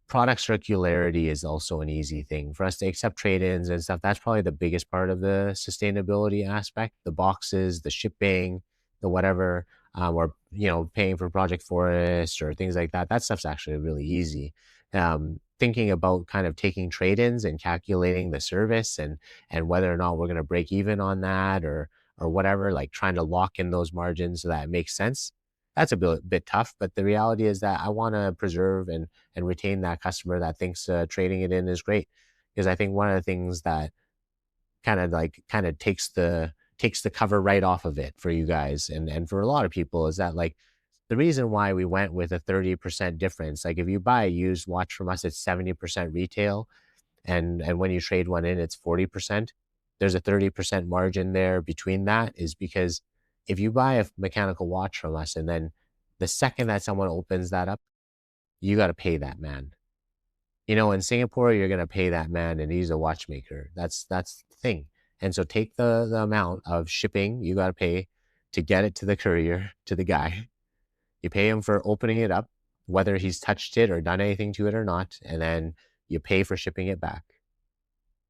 product circularity is also an easy thing for us to accept trade-ins and stuff. That's probably the biggest part of the sustainability aspect, the boxes, the shipping, the whatever, or, you know, paying for Project Forest or things like that. That stuff's actually really easy. Thinking about kind of taking trade-ins and calculating the service and whether or not we're going to break even on that or whatever, like trying to lock in those margins so that it makes sense. That's a bit tough, but the reality is that I want to preserve and retain that customer that thinks trading it in is great. Because I think one of the things that kind of takes the cover right off of it for you guys and for a lot of people is that, like, the reason why we went with a 30% difference, like if you buy a used watch from us, it's 70% retail, and when you trade one in, it's 40%. There's a 30% margin there between that, is because if you buy a mechanical watch from us and then the second that someone opens that up, you got to pay that man. You know, in Singapore, you're going to pay that man and he's a watchmaker. That's the thing. And so take the amount of shipping you got to pay to get it to the courier, to the guy. You pay him for opening it up, whether he's touched it or done anything to it or not. And then you pay for shipping it back.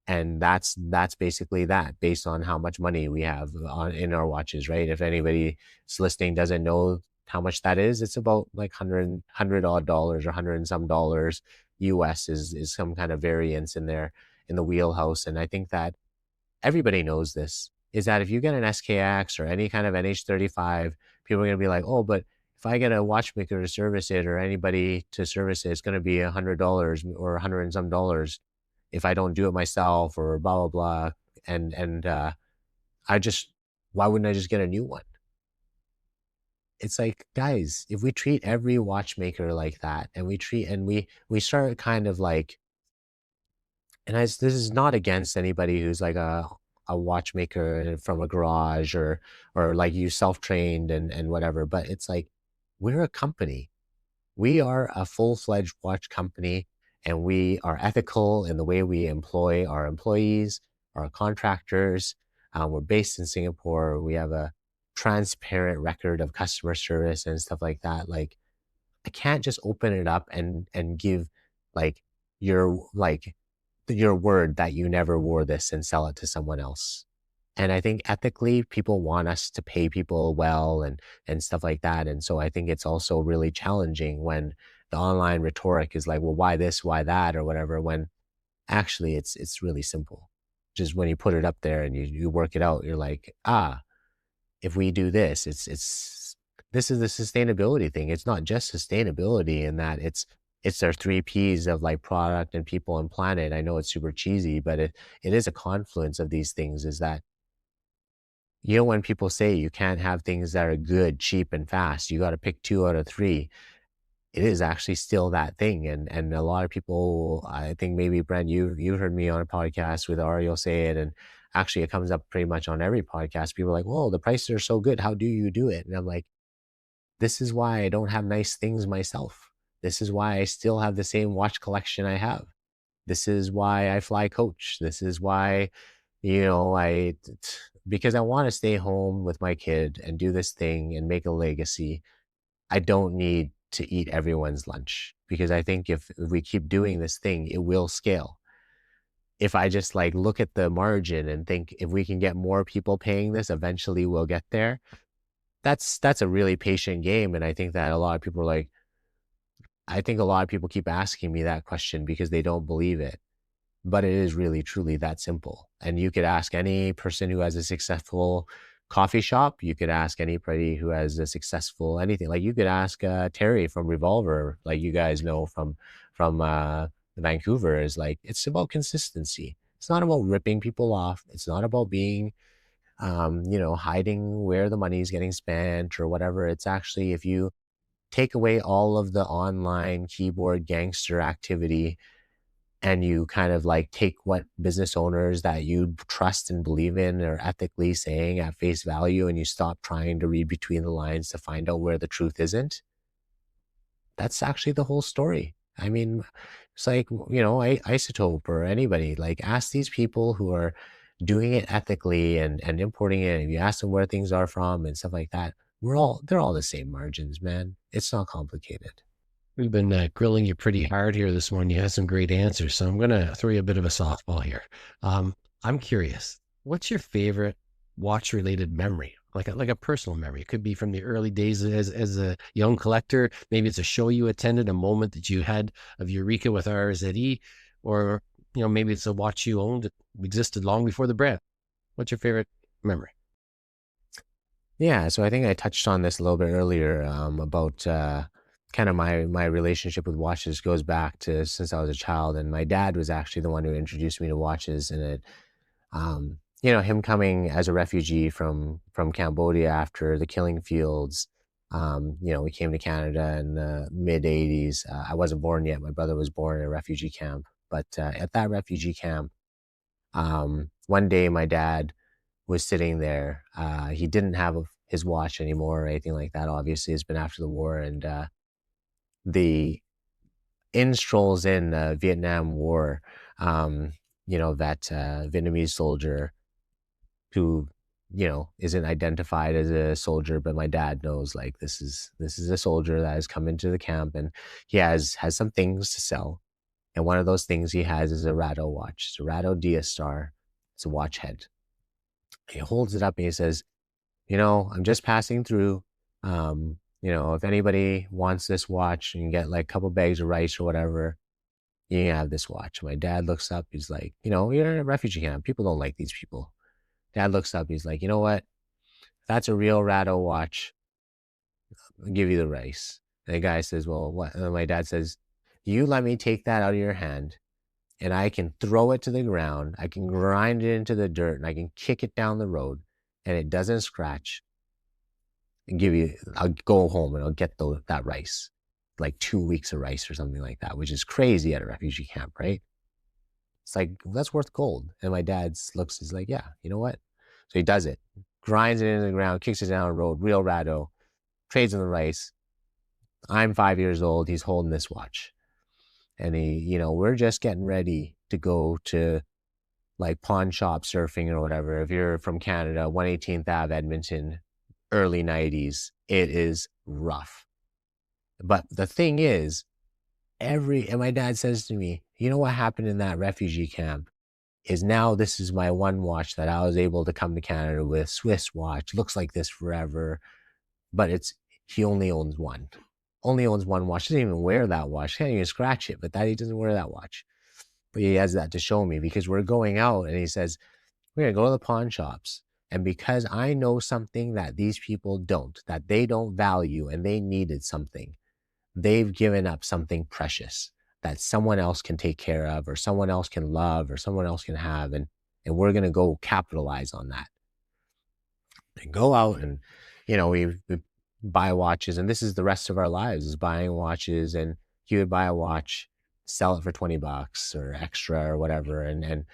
And that's basically that, based on how much money we have in our watches, right? If anybody's listening doesn't know how much that is, it's about like $100 odd dollars or 100 and some dollars US is some kind of variance in there in the wheelhouse. And I think that everybody knows this, is that if you get an SKX or any kind of NH35, people are going to be like, oh, but if I get a watchmaker to service it or anybody to service it, it's going to be $100 or 100 and some dollars if I don't do it myself, or blah, blah, blah. And why wouldn't I just get a new one? It's like, guys, if we treat every watchmaker like that, and we start kind of like, and this is not against anybody who's like a watchmaker from a garage or like you self-trained and whatever, but it's like, we're a company. We are a full-fledged watch company, and we are ethical in the way we employ our employees, our contractors. We're based in Singapore. We have a transparent record of customer service and stuff like that. Like, I can't just open it up and give like your word that you never wore this and sell it to someone else. And I think ethically, people want us to pay people well and stuff like that. And so I think it's also really challenging when the online rhetoric is like, well, why this, why that, or whatever, when actually it's really simple. Just when you put it up there and you work it out, you're like, if we do this, this is the sustainability thing. It's not just sustainability in that it's their 3 Ps of like product and people and planet. I know it's super cheesy, but it is a confluence of these things. Is that, you know, when people say you can't have things that are good, cheap, and fast, you got to pick 2 out of 3. It is actually still that thing. And a lot of people, I think maybe Brent, you heard me on a podcast with Ariel say it, and actually it comes up pretty much on every podcast. People are like, whoa, the prices are so good. How do you do it? And I'm like, this is why I don't have nice things myself. This is why I still have the same watch collection I have. This is why I fly coach. This is why, you know, because I want to stay home with my kid and do this thing and make a legacy. I don't need to eat everyone's lunch, because I think if we keep doing this thing, it will scale. If I just like look at the margin and think, if we can get more people paying this, eventually we'll get there. That's a really patient game. And I think that a lot of people are like, I think a lot of people keep asking me that question because they don't believe it. But it is really, truly that simple. And you could ask any person who has a successful coffee shop. You could ask anybody who has a successful anything. Like you could ask Terry from Revolver, like you guys know from Vancouver, is like, it's about consistency. It's not about ripping people off. It's not about being, you know, hiding where the money is getting spent or whatever. It's actually, if you take away all of the online keyboard gangster activity, and you kind of like take what business owners that you trust and believe in are ethically saying at face value, and you stop trying to read between the lines to find out where the truth isn't, that's actually the whole story. I mean, it's like, you know, Isotope or anybody, like ask these people who are doing it ethically and importing it, and you ask them where things are from and stuff like that, they're all the same margins, man. It's not complicated. We've been grilling you pretty hard here this morning. You had some great answers, so I'm going to throw you a bit of a softball here. I'm curious, what's your favorite watch-related memory? Like a personal memory. It could be from the early days as a young collector. Maybe it's a show you attended, a moment that you had of Eureka with RZE, or maybe it's a watch you owned that existed long before the brand. What's your favorite memory? Yeah, so I think I touched on this a little bit earlier about kind of my relationship with watches goes back to since I was a child, and my dad was actually the one who introduced me to watches, and it him coming as a refugee from Cambodia after the killing fields. We came to Canada in the mid 80s. I wasn't born yet. My brother was born in a refugee camp, but at that refugee camp, one day my dad was sitting there. He didn't have his watch anymore or anything like that. Obviously, it's been after the war, and the strolls in the Vietnam War. That Vietnamese soldier who isn't identified as a soldier, but my dad knows like this is a soldier that has come into the camp, and he has some things to sell. And one of those things he has is a Rado watch. It's a Rado Dia-Star. It's a watch head. He holds it up and he says, I'm just passing through. If anybody wants this watch and you get like a couple bags of rice or whatever, you can have this watch. My dad looks up. He's like, you're in a refugee camp. People don't like these people. Dad looks up. He's like, you know what? If that's a real Rado watch, I'll give you the rice. And the guy says, well, what? And my dad says, you let me take that out of your hand and I can throw it to the ground. I can grind it into the dirt and I can kick it down the road and it doesn't scratch. And I'll go home and I'll get that rice, like 2 weeks of rice or something like that, which is crazy at a refugee camp, right? It's like, well, that's worth gold. And my dad looks, he's like, yeah, you know what? So he does it, grinds it into the ground, kicks it down the road, real Rado, trades in the rice. I'm 5 years old. He's holding this watch. And we're just getting ready to go to like pawn shop surfing or whatever. If you're from Canada, 118th Ave, Edmonton, early 90s, it is rough. But the thing is, and my dad says to me, you know what happened in that refugee camp is now this is my one watch that I was able to come to Canada with, Swiss watch, looks like this forever, but he only owns one watch, doesn't even wear that watch, can't even scratch it, but that he doesn't wear that watch. But he has that to show me because we're going out and he says, we're going to go to the pawn shops. And because I know something that these people don't, that they don't value and they needed something, they've given up something precious that someone else can take care of or someone else can love or someone else can have. And we're going to go capitalize on that and go out and, we buy watches. And this is the rest of our lives is buying watches. And he would buy a watch, sell it for $20 or extra or whatever. And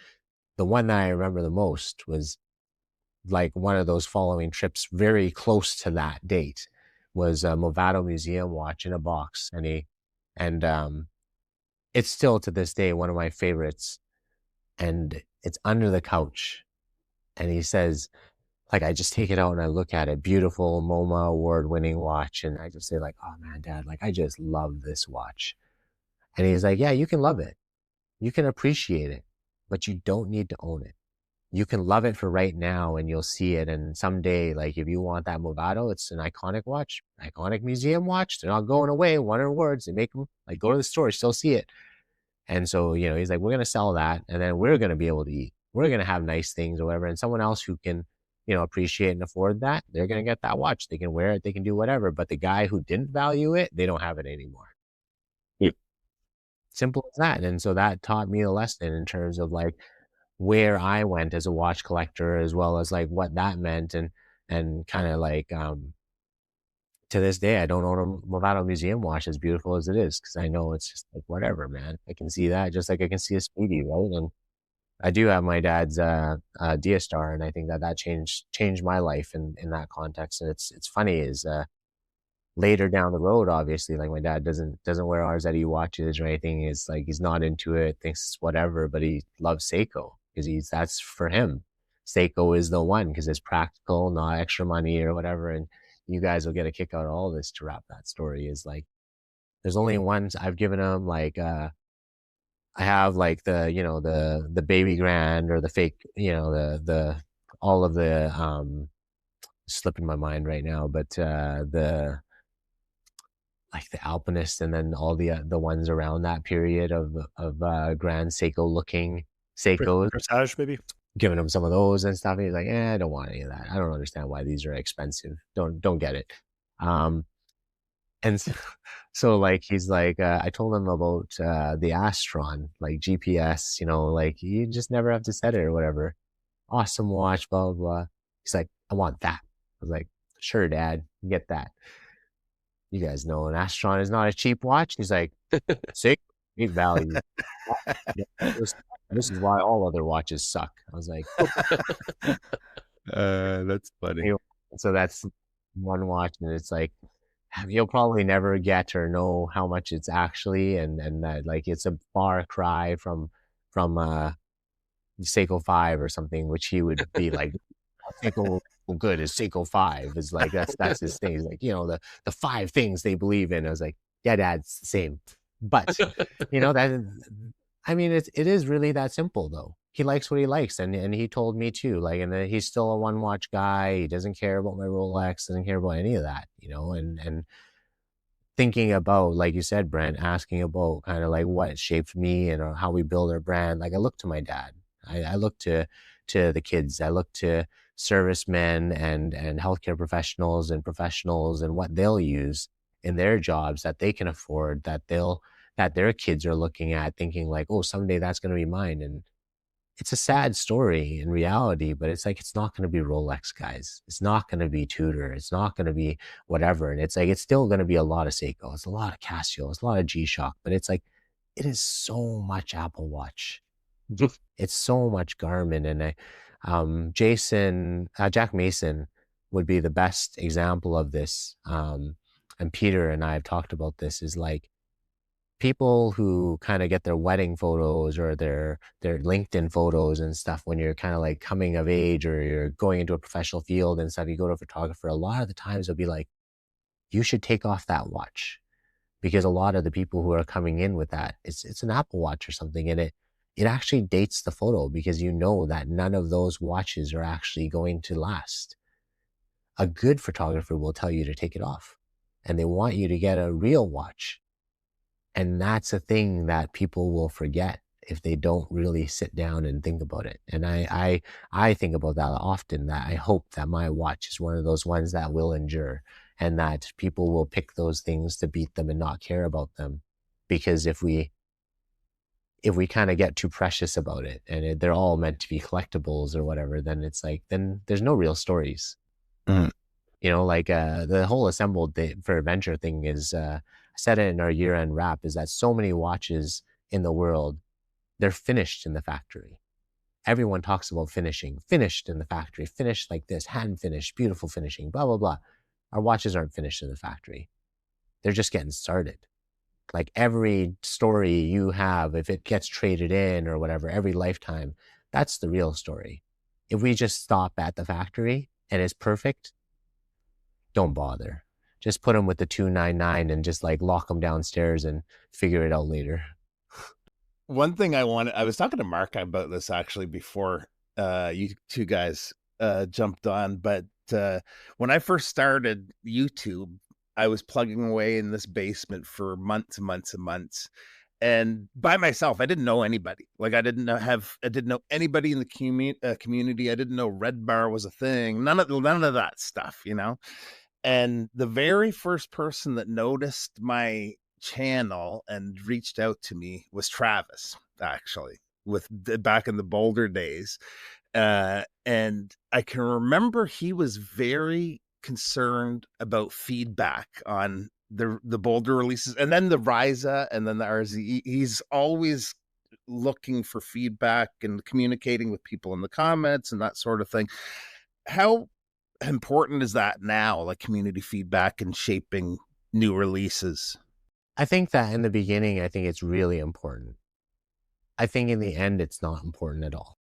the one that I remember the most was like one of those following trips very close to that date was a Movado Museum watch in a box. And it's still to this day one of my favorites. And it's under the couch. And he says, like, I just take it out and I look at it, beautiful MoMA award-winning watch. And I just say like, oh man, Dad, like I just love this watch. And he's like, yeah, you can love it. You can appreciate it, but you don't need to own it. You can love it for right now and you'll see it. And someday, like if you want that Movado, it's an iconic watch, iconic museum watch. They're not going away. One of words, they make them like go to the store, still see it. And so, he's like, we're going to sell that. And then we're going to be able to eat. We're going to have nice things or whatever. And someone else who can, appreciate and afford that, they're going to get that watch. They can wear it. They can do whatever. But the guy who didn't value it, they don't have it anymore. Yeah. Simple as that. And so that taught me a lesson in terms of like, where I went as a watch collector, as well as like what that meant, and kind of like to this day, I don't own a Movado Museum watch as beautiful as it is because I know it's just like whatever, man. I can see that just like I can see a Speedy, right? And I do have my dad's Dia-Star, and I think that changed my life in that context. And it's funny is later down the road, obviously, like my dad doesn't wear RZE watches or anything. It's like he's not into it, thinks it's whatever, but he loves Seiko because that's for him. Seiko is the one because it's practical, not extra money or whatever. And you guys will get a kick out of all this to wrap that story. Is like, there's only ones I've given them. Like, I have like the, you know, the baby grand or the fake, you know, the all of the slipping my mind right now, but the like the Alpinist, and then all the ones around that period of Grand Seiko looking Seikos, Corsage, maybe. giving him some of those and stuff. He's like, I don't want any of that. I don't understand why these are expensive. Don't get it. And so like he's like, I told him about the Astron, like GPS, you know, like you just never have to set it or whatever. Awesome watch, blah blah blah. He's like, I want that. I was like, sure, Dad, get that. You guys know an Astron is not a cheap watch. He's like, sick, great value. This is why all other watches suck. I was like, That's funny. so that's one watch, and it's like, you'll probably never get or know how much it's actually, and that like it's a far cry from Seiko 5 or something, which he would be like, Seiko good is Seiko 5 is like, that's his thing. He's like, you know, the 5 things they believe in. I was like, yeah, Dad, it's the same. But you know, that, I mean, it is really that simple though. He likes what he likes, and he told me too, like, and then he's still a one watch guy. He doesn't care about my Rolex, doesn't care about any of that, you know, and thinking about, like you said, Brent, asking about kind of like what shaped me and how we build our brand. Like I look to my dad. I look to the kids. I look to servicemen and healthcare professionals and what they'll use in their jobs that they can afford, that their kids are looking at thinking like, oh, someday that's going to be mine. And it's a sad story in reality, but it's like, it's not going to be Rolex, guys. It's not going to be Tudor. It's not going to be whatever. And it's like, it's still going to be a lot of Seiko. It's a lot of Casio. It's a lot of G-Shock, but it's like, it is so much Apple Watch. It's so much Garmin. And Jack Mason would be the best example of this. And Peter and I have talked about this, is like, people who kind of get their wedding photos or their LinkedIn photos and stuff when you're kind of like coming of age or you're going into a professional field and stuff, you go to a photographer, a lot of the times they'll be like, you should take off that watch, because a lot of the people who are coming in with that, it's an Apple Watch or something, and it actually dates the photo, because you know that none of those watches are actually going to last. A good photographer will tell you to take it off, and they want you to get a real watch. And that's a thing that people will forget if they don't really sit down and think about it. And I think about that often, that I hope that my watch is one of those ones that will endure, and that people will pick those things to beat them and not care about them. Because if we kind of get too precious about it, and they're all meant to be collectibles or whatever, then it's like, then there's no real stories. Mm. You know, like the whole assembled for adventure thing is, I said it in our year-end wrap, is that so many watches in the world, they're finished in the factory. Everyone talks about finishing, finished in the factory, finished like this, hand finished, beautiful finishing, blah, blah, blah. Our watches aren't finished in the factory. They're just getting started. Like every story you have, if it gets traded in or whatever, every lifetime, that's the real story. If we just stop at the factory and it's perfect, don't bother. Just put them with the 299 and just like lock them downstairs and figure it out later. One thing I was talking to Mark about this actually before you two guys jumped on, but when I first started YouTube, I was plugging away in this basement for months and months and months, and by myself. I didn't know anybody. Like I didn't know anybody in the community. I didn't know Red Bar was a thing. None of that stuff, you know. And the very first person that noticed my channel and reached out to me was Travis, actually, back in the Boulder days. And I can remember he was very concerned about feedback on the Boulder releases, and then the RZE and then the RZE. He's always looking for feedback and communicating with people in the comments and that sort of thing. How important is that now, like community feedback and shaping new releases? I think that in the beginning, I think it's really important. I think in the end, it's not important at all.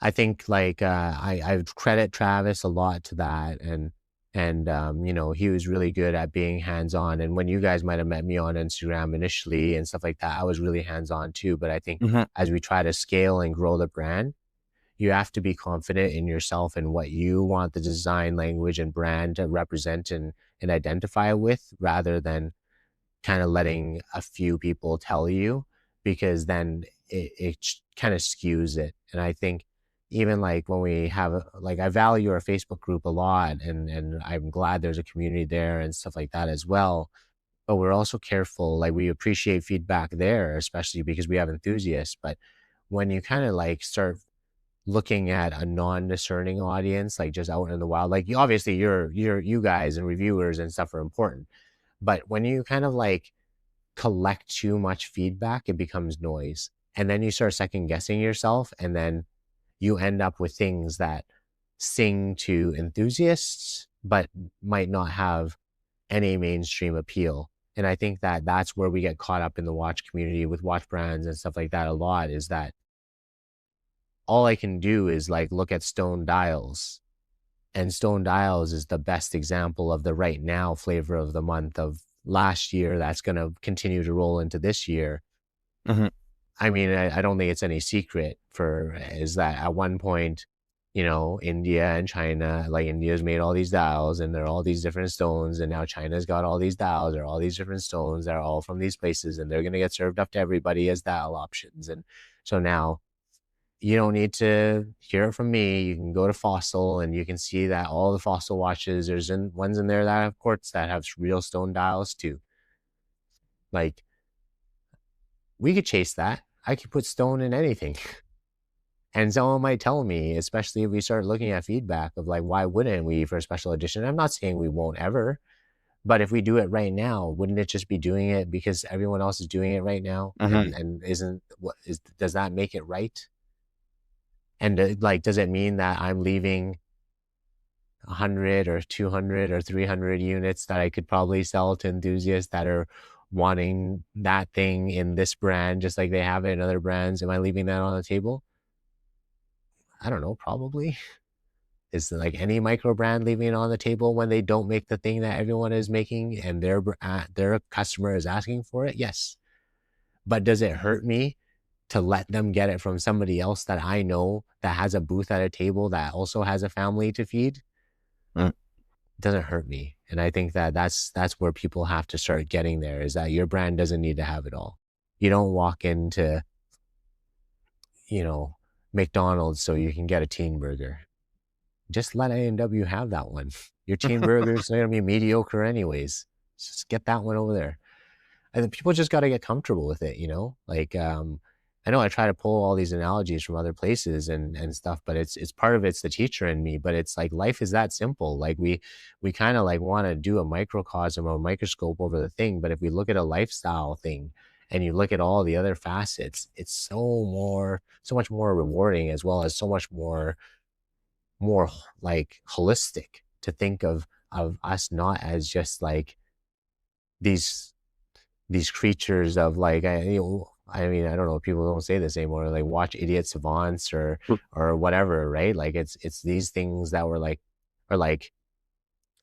I think like I credit Travis a lot to that, and you know, he was really good at being hands-on. And when you guys might have met me on Instagram initially and stuff like that, I was really hands-on too. But I think as we try to scale and grow the brand, you have to be confident in yourself and what you want the design language and brand to represent and identify with, rather than kind of letting a few people tell you, because then it kind of skews it. And I think even like when we have like, I value our Facebook group a lot, and I'm glad there's a community there and stuff like that as well. But we're also careful, like we appreciate feedback there, especially because we have enthusiasts. But when you kind of like start looking at a non-discerning audience, like just out in the wild, like obviously you guys and reviewers and stuff are important, but when you kind of like collect too much feedback, it becomes noise. And then you start second guessing yourself, and then you end up with things that sing to enthusiasts, but might not have any mainstream appeal. And I think that that's where we get caught up in the watch community with watch brands and stuff like that a lot, is that all I can do is like look at stone dials. And stone dials is the best example of the right now flavor of the month of last year that's going to continue to roll into this year. I mean, I don't think it's any secret is that at one point, you know, India and China, like India's made all these dials and they're all these different stones, and now China's got all these dials or all these different stones that are all from these places, and they're going to get served up to everybody as dial options. And so now you don't need to hear it from me. You can go to Fossil and you can see that all the Fossil watches, there's ones in there that have quartz that have real stone dials too. Like, we could chase that. I could put stone in anything. And someone might tell me, especially if we start looking at feedback of like, why wouldn't we for a special edition? I'm not saying we won't ever, but if we do it right now, wouldn't it just be doing it because everyone else is doing it right now? And does that make it right? And like, does it mean that I'm leaving 100 or 200 or 300 units that I could probably sell to enthusiasts that are wanting that thing in this brand, just like they have it in other brands? Am I leaving that on the table? I don't know, probably. Is like any micro brand leaving it on the table when they don't make the thing that everyone is making and their customer is asking for it? Yes. But does it hurt me to let them get it from somebody else that I know that has a booth at a table that also has a family to feed? It doesn't hurt me. And I think that that's where people have to start getting there, is that your brand doesn't need to have it all. You don't walk into, you know, McDonald's so you can get a teen burger. Just let A&W have that one. Your teen burger is going to be mediocre anyways. Just get that one over there. I think people just got to get comfortable with it, you know? Like, I know I try to pull all these analogies from other places and stuff, but it's part of it's the teacher in me. But it's like, life is that simple. Like we kind of like want to do a microcosm or a microscope over the thing. But if we look at a lifestyle thing and you look at all the other facets, it's so much more rewarding, as well as so much more like holistic to think of us not as just like these creatures of like, I mean, I don't know if people don't say this anymore, like watch idiot savants or whatever, right? Like it's these things that were like, or like,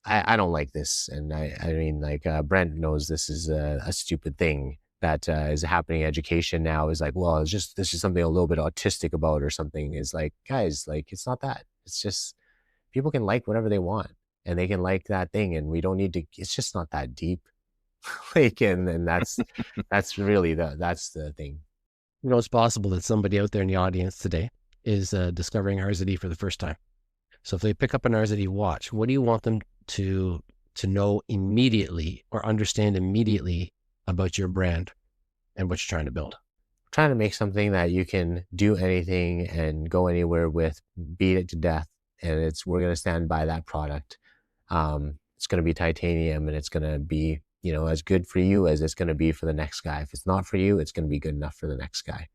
I don't like this. And I mean, like Brent knows this is a stupid thing that is happening in education now, is like, well, it's just, this is something a little bit autistic about or something. Is like, guys, like, it's not that. It's just, people can like whatever they want and they can like that thing, and we don't need to, it's just not that deep. Like, and that's really that's the thing. You know, it's possible that somebody out there in the audience today is discovering RZE for the first time. So if they pick up an RZE watch, what do you want them to know immediately or understand immediately about your brand and what you're trying to build? Trying to make something that you can do anything and go anywhere with, beat it to death, and we're going to stand by that product. It's going to be titanium, and it's going to be, you know, as good for you as it's going to be for the next guy. If it's not for you, it's going to be good enough for the next guy.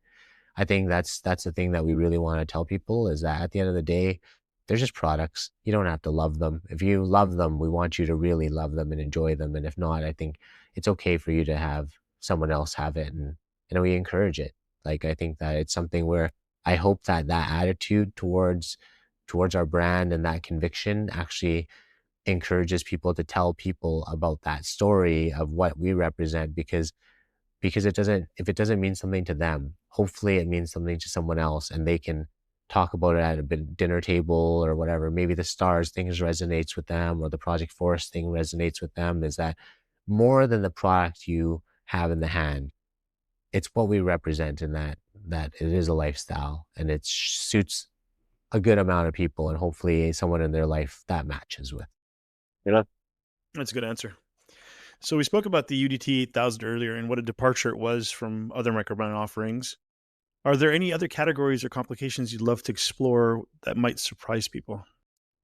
I think that's the thing that we really want to tell people, is that at the end of the day, they're just products. You don't have to love them. If you love them, we want you to really love them and enjoy them. And if not, I think it's okay for you to have someone else have it, and we encourage it. Like, I think that it's something where I hope that that attitude towards our brand and that conviction actually encourages people to tell people about that story of what we represent, because it doesn't, if it doesn't mean something to them, hopefully it means something to someone else, and they can talk about it at a dinner table or whatever. Maybe the stars things resonates with them, or the Project Forest thing resonates with them. Is that more than the product you have in the hand? It's what we represent, in that it is a lifestyle, and it suits a good amount of people, and hopefully someone in their life that matches with. You know? That's a good answer. So we spoke about the UDT 8000 earlier and what a departure it was from other microbrand offerings. Are there any other categories or complications you'd love to explore that might surprise people?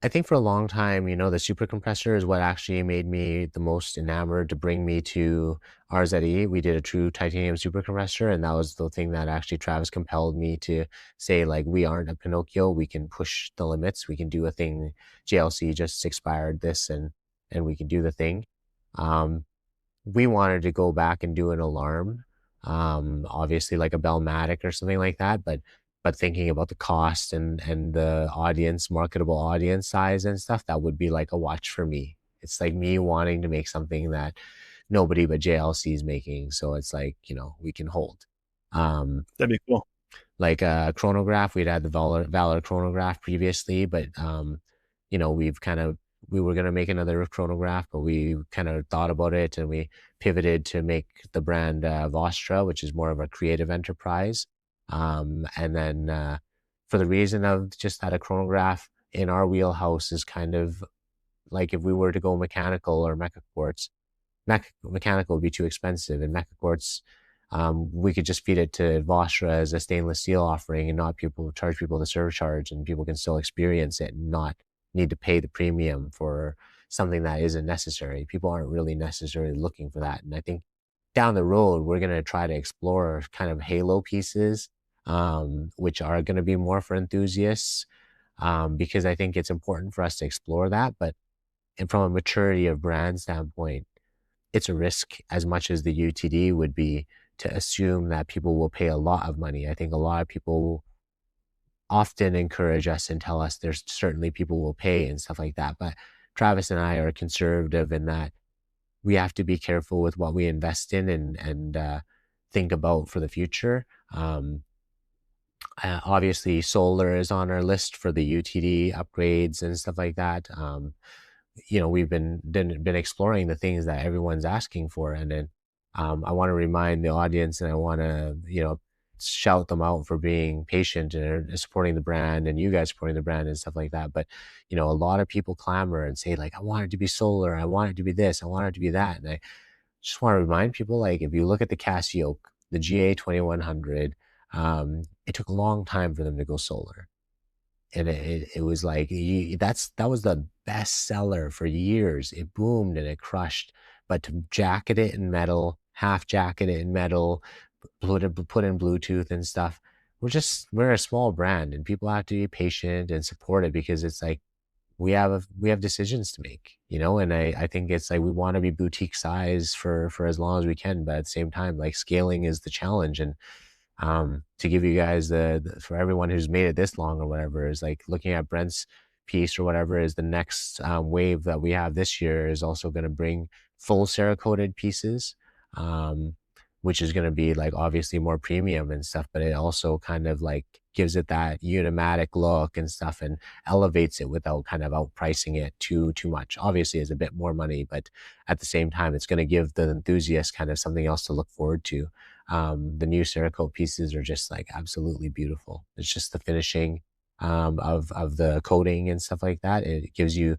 I think for a long time, the super compressor is what actually made me the most enamored to bring me to RZE. We did a true titanium super compressor, and that was the thing that actually Travis compelled me to say, like, we aren't a Pinocchio. We can push the limits. We can do a thing. JLC just expired this, and we can do the thing. We wanted to go back and do an alarm, obviously like a Bellmatic or something like that, but thinking about the cost and the audience, marketable audience size and stuff, that would be like a watch for me. It's like me wanting to make something that nobody but JLC is making. So it's like, we can hold. That'd be cool. Like a chronograph, we'd had the Valor chronograph previously, but we were going to make another chronograph, but we kind of thought about it, and we pivoted to make the brand Vostra, which is more of a creative enterprise. And then for the reason of just that a chronograph in our wheelhouse is kind of like, if we were to go mechanical or mecha quartz, mechanical would be too expensive, and mecha quartz, we could just feed it to Vostra as a stainless steel offering, and not charge people the surcharge, and people can still experience it and not need to pay the premium for something that isn't necessary. People aren't really necessarily looking for that. And I think down the road, we're going to try to explore kind of halo pieces, which are going to be more for enthusiasts, because I think it's important for us to explore that. But and from a maturity of brand standpoint, it's a risk as much as the UTD would be to assume that people will pay a lot of money. I think a lot of people often encourage us and tell us there's certainly people will pay and stuff like that. But Travis and I are conservative in that we have to be careful with what we invest in and think about for the future. Obviously, solar is on our list for the UTD upgrades and stuff like that. We've been exploring the things that everyone's asking for, and then I want to remind the audience, and I want to shout them out for being patient and supporting the brand, and you guys supporting the brand and stuff like that. But a lot of people clamor and say, like, I want it to be solar, I want it to be this, I want it to be that. And I just want to remind people, like, if you look at the Casio, the GA 2100, it took a long time for them to go solar. And it was like, that was the best seller for years. It boomed and it crushed. But to jacket it in metal, half jacket it in metal, put in Bluetooth and stuff, we're a small brand, and people have to be patient and support it, because it's like we have decisions to make, and I think it's like we want to be boutique size for as long as we can, but at the same time, like, scaling is the challenge. And to give you guys for everyone who's made it this long or whatever, is like looking at Brent's piece or whatever, is the next wave that we have this year is also going to bring full Cerakoted pieces, which is going to be like obviously more premium and stuff, but it also kind of like gives it that unimatic look and stuff, and elevates it without kind of outpricing it too much. Obviously, it's a bit more money, but at the same time, it's going to give the enthusiast kind of something else to look forward to. The new Cerakote pieces are just like absolutely beautiful. It's just the finishing of the coating and stuff like that. It gives you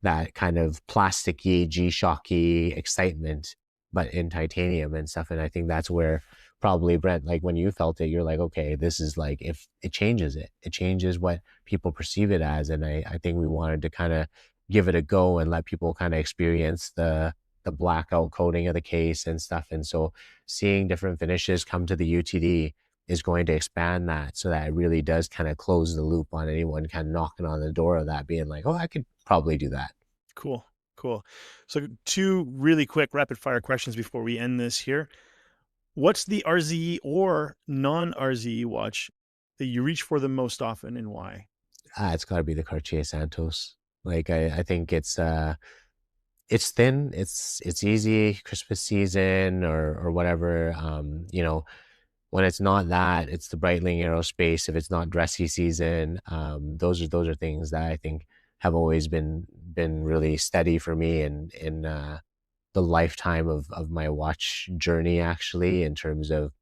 that kind of plasticky, G-Shocky excitement, but in titanium and stuff. And I think that's where probably, Brent, like when you felt it, you're like, okay, this is like, if it changes what people perceive it as. And I think we wanted to kind of give it a go and let people kind of experience the blackout coating of the case and stuff. And so seeing different finishes come to the UTD is going to expand that, so that it really does kind of close the loop on anyone kind of knocking on the door of that, being like, oh, I could probably do that. Cool. So 2 really quick rapid fire questions before we end this here. What's the RZE or non-RZE watch that you reach for the most often, and why? It's got to be the Cartier Santos. Like I think it's thin, it's easy, Christmas season or whatever. When it's not that, it's the Breitling Aerospace. If it's not dressy season, those are things that I think have always been really steady for me in the lifetime of my watch journey, actually, in terms of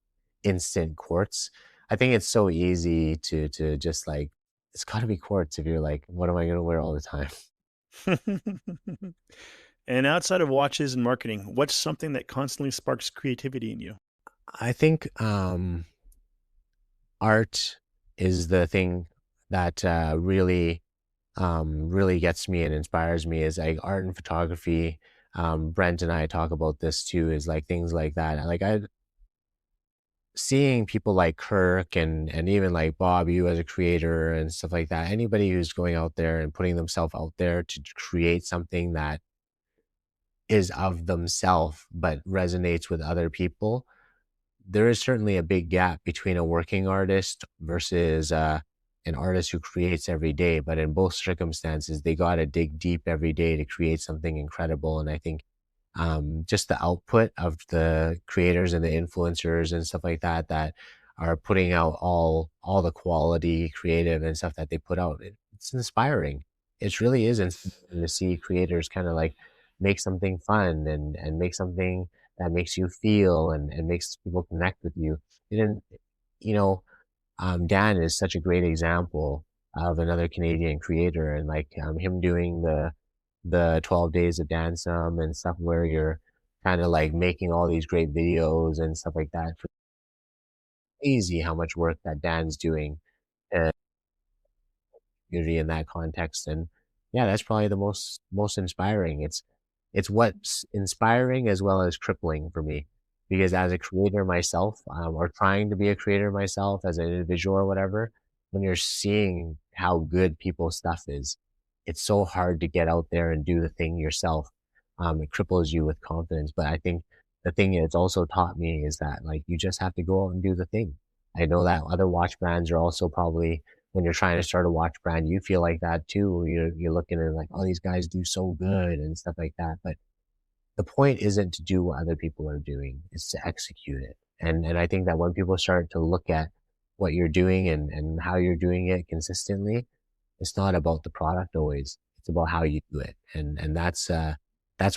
instant quartz. I think it's so easy to just like, it's got to be quartz if you're like, what am I going to wear all the time? And outside of watches and marketing, what's something that constantly sparks creativity in you? I think art is the thing that really gets me and inspires me, is like art and photography. Brent and I talk about this too, is like things like that. Like I seeing people like Kirk and even like Bob, you as a creator and stuff like that. Anybody who's going out there and putting themselves out there to create something that is of themselves but resonates with other people. There is certainly a big gap between a working artist versus an artist who creates every day. But in both circumstances, they got to dig deep every day to create something incredible. And I think just the output of the creators and the influencers and stuff like that that are putting out all the quality creative and stuff that they put out, it's inspiring. It really is inspiring to see creators kind of like make something fun and make something that makes you feel and makes people connect with you. And you know, Dan is such a great example of another Canadian creator, and like him doing the 12 days of Dansum and stuff where you're kind of like making all these great videos and stuff like that. It's crazy how much work that Dan's doing uh, community in that context. And yeah, that's probably the most inspiring. It's what's inspiring as well as crippling for me, because as a creator myself, or trying to be a creator myself as an individual or whatever, when you're seeing how good people's stuff is, it's so hard to get out there and do the thing yourself. It cripples you with confidence. But I think the thing it's also taught me is that like you just have to go out and do the thing. I know that other watch brands are also probably, when you're trying to start a watch brand, you feel like that too. You're looking at like, oh, these guys do so good and stuff like that. But the point isn't to do what other people are doing; it's to execute it. And I think that when people start to look at what you're doing and how you're doing it consistently, it's not about the product always. It's about how you do it. And that's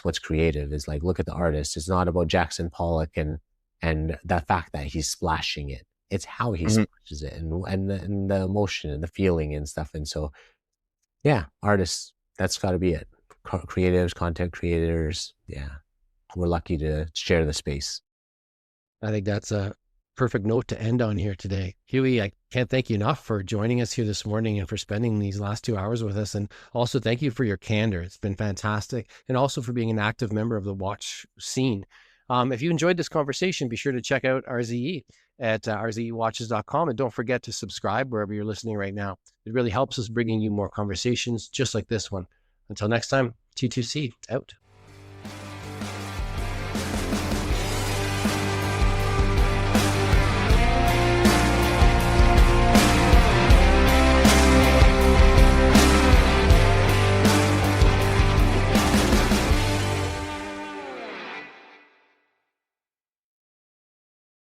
what's creative, is like, look at the artist. It's not about Jackson Pollock and the fact that he's splashing it. It's how he splashes it and the emotion and the feeling and stuff. And so, yeah, artists, that's got to be it. Creatives, content creators. Yeah. We're lucky to share the space. I think that's a perfect note to end on here today. Huiy, I can't thank you enough for joining us here this morning and for spending these last 2 hours with us. And also thank you for your candor. It's been fantastic. And also for being an active member of the watch scene. If you enjoyed this conversation, be sure to check out RZE at rzewatches.com. And don't forget to subscribe wherever you're listening right now. It really helps us bringing you more conversations just like this one. Until next time, T2C out.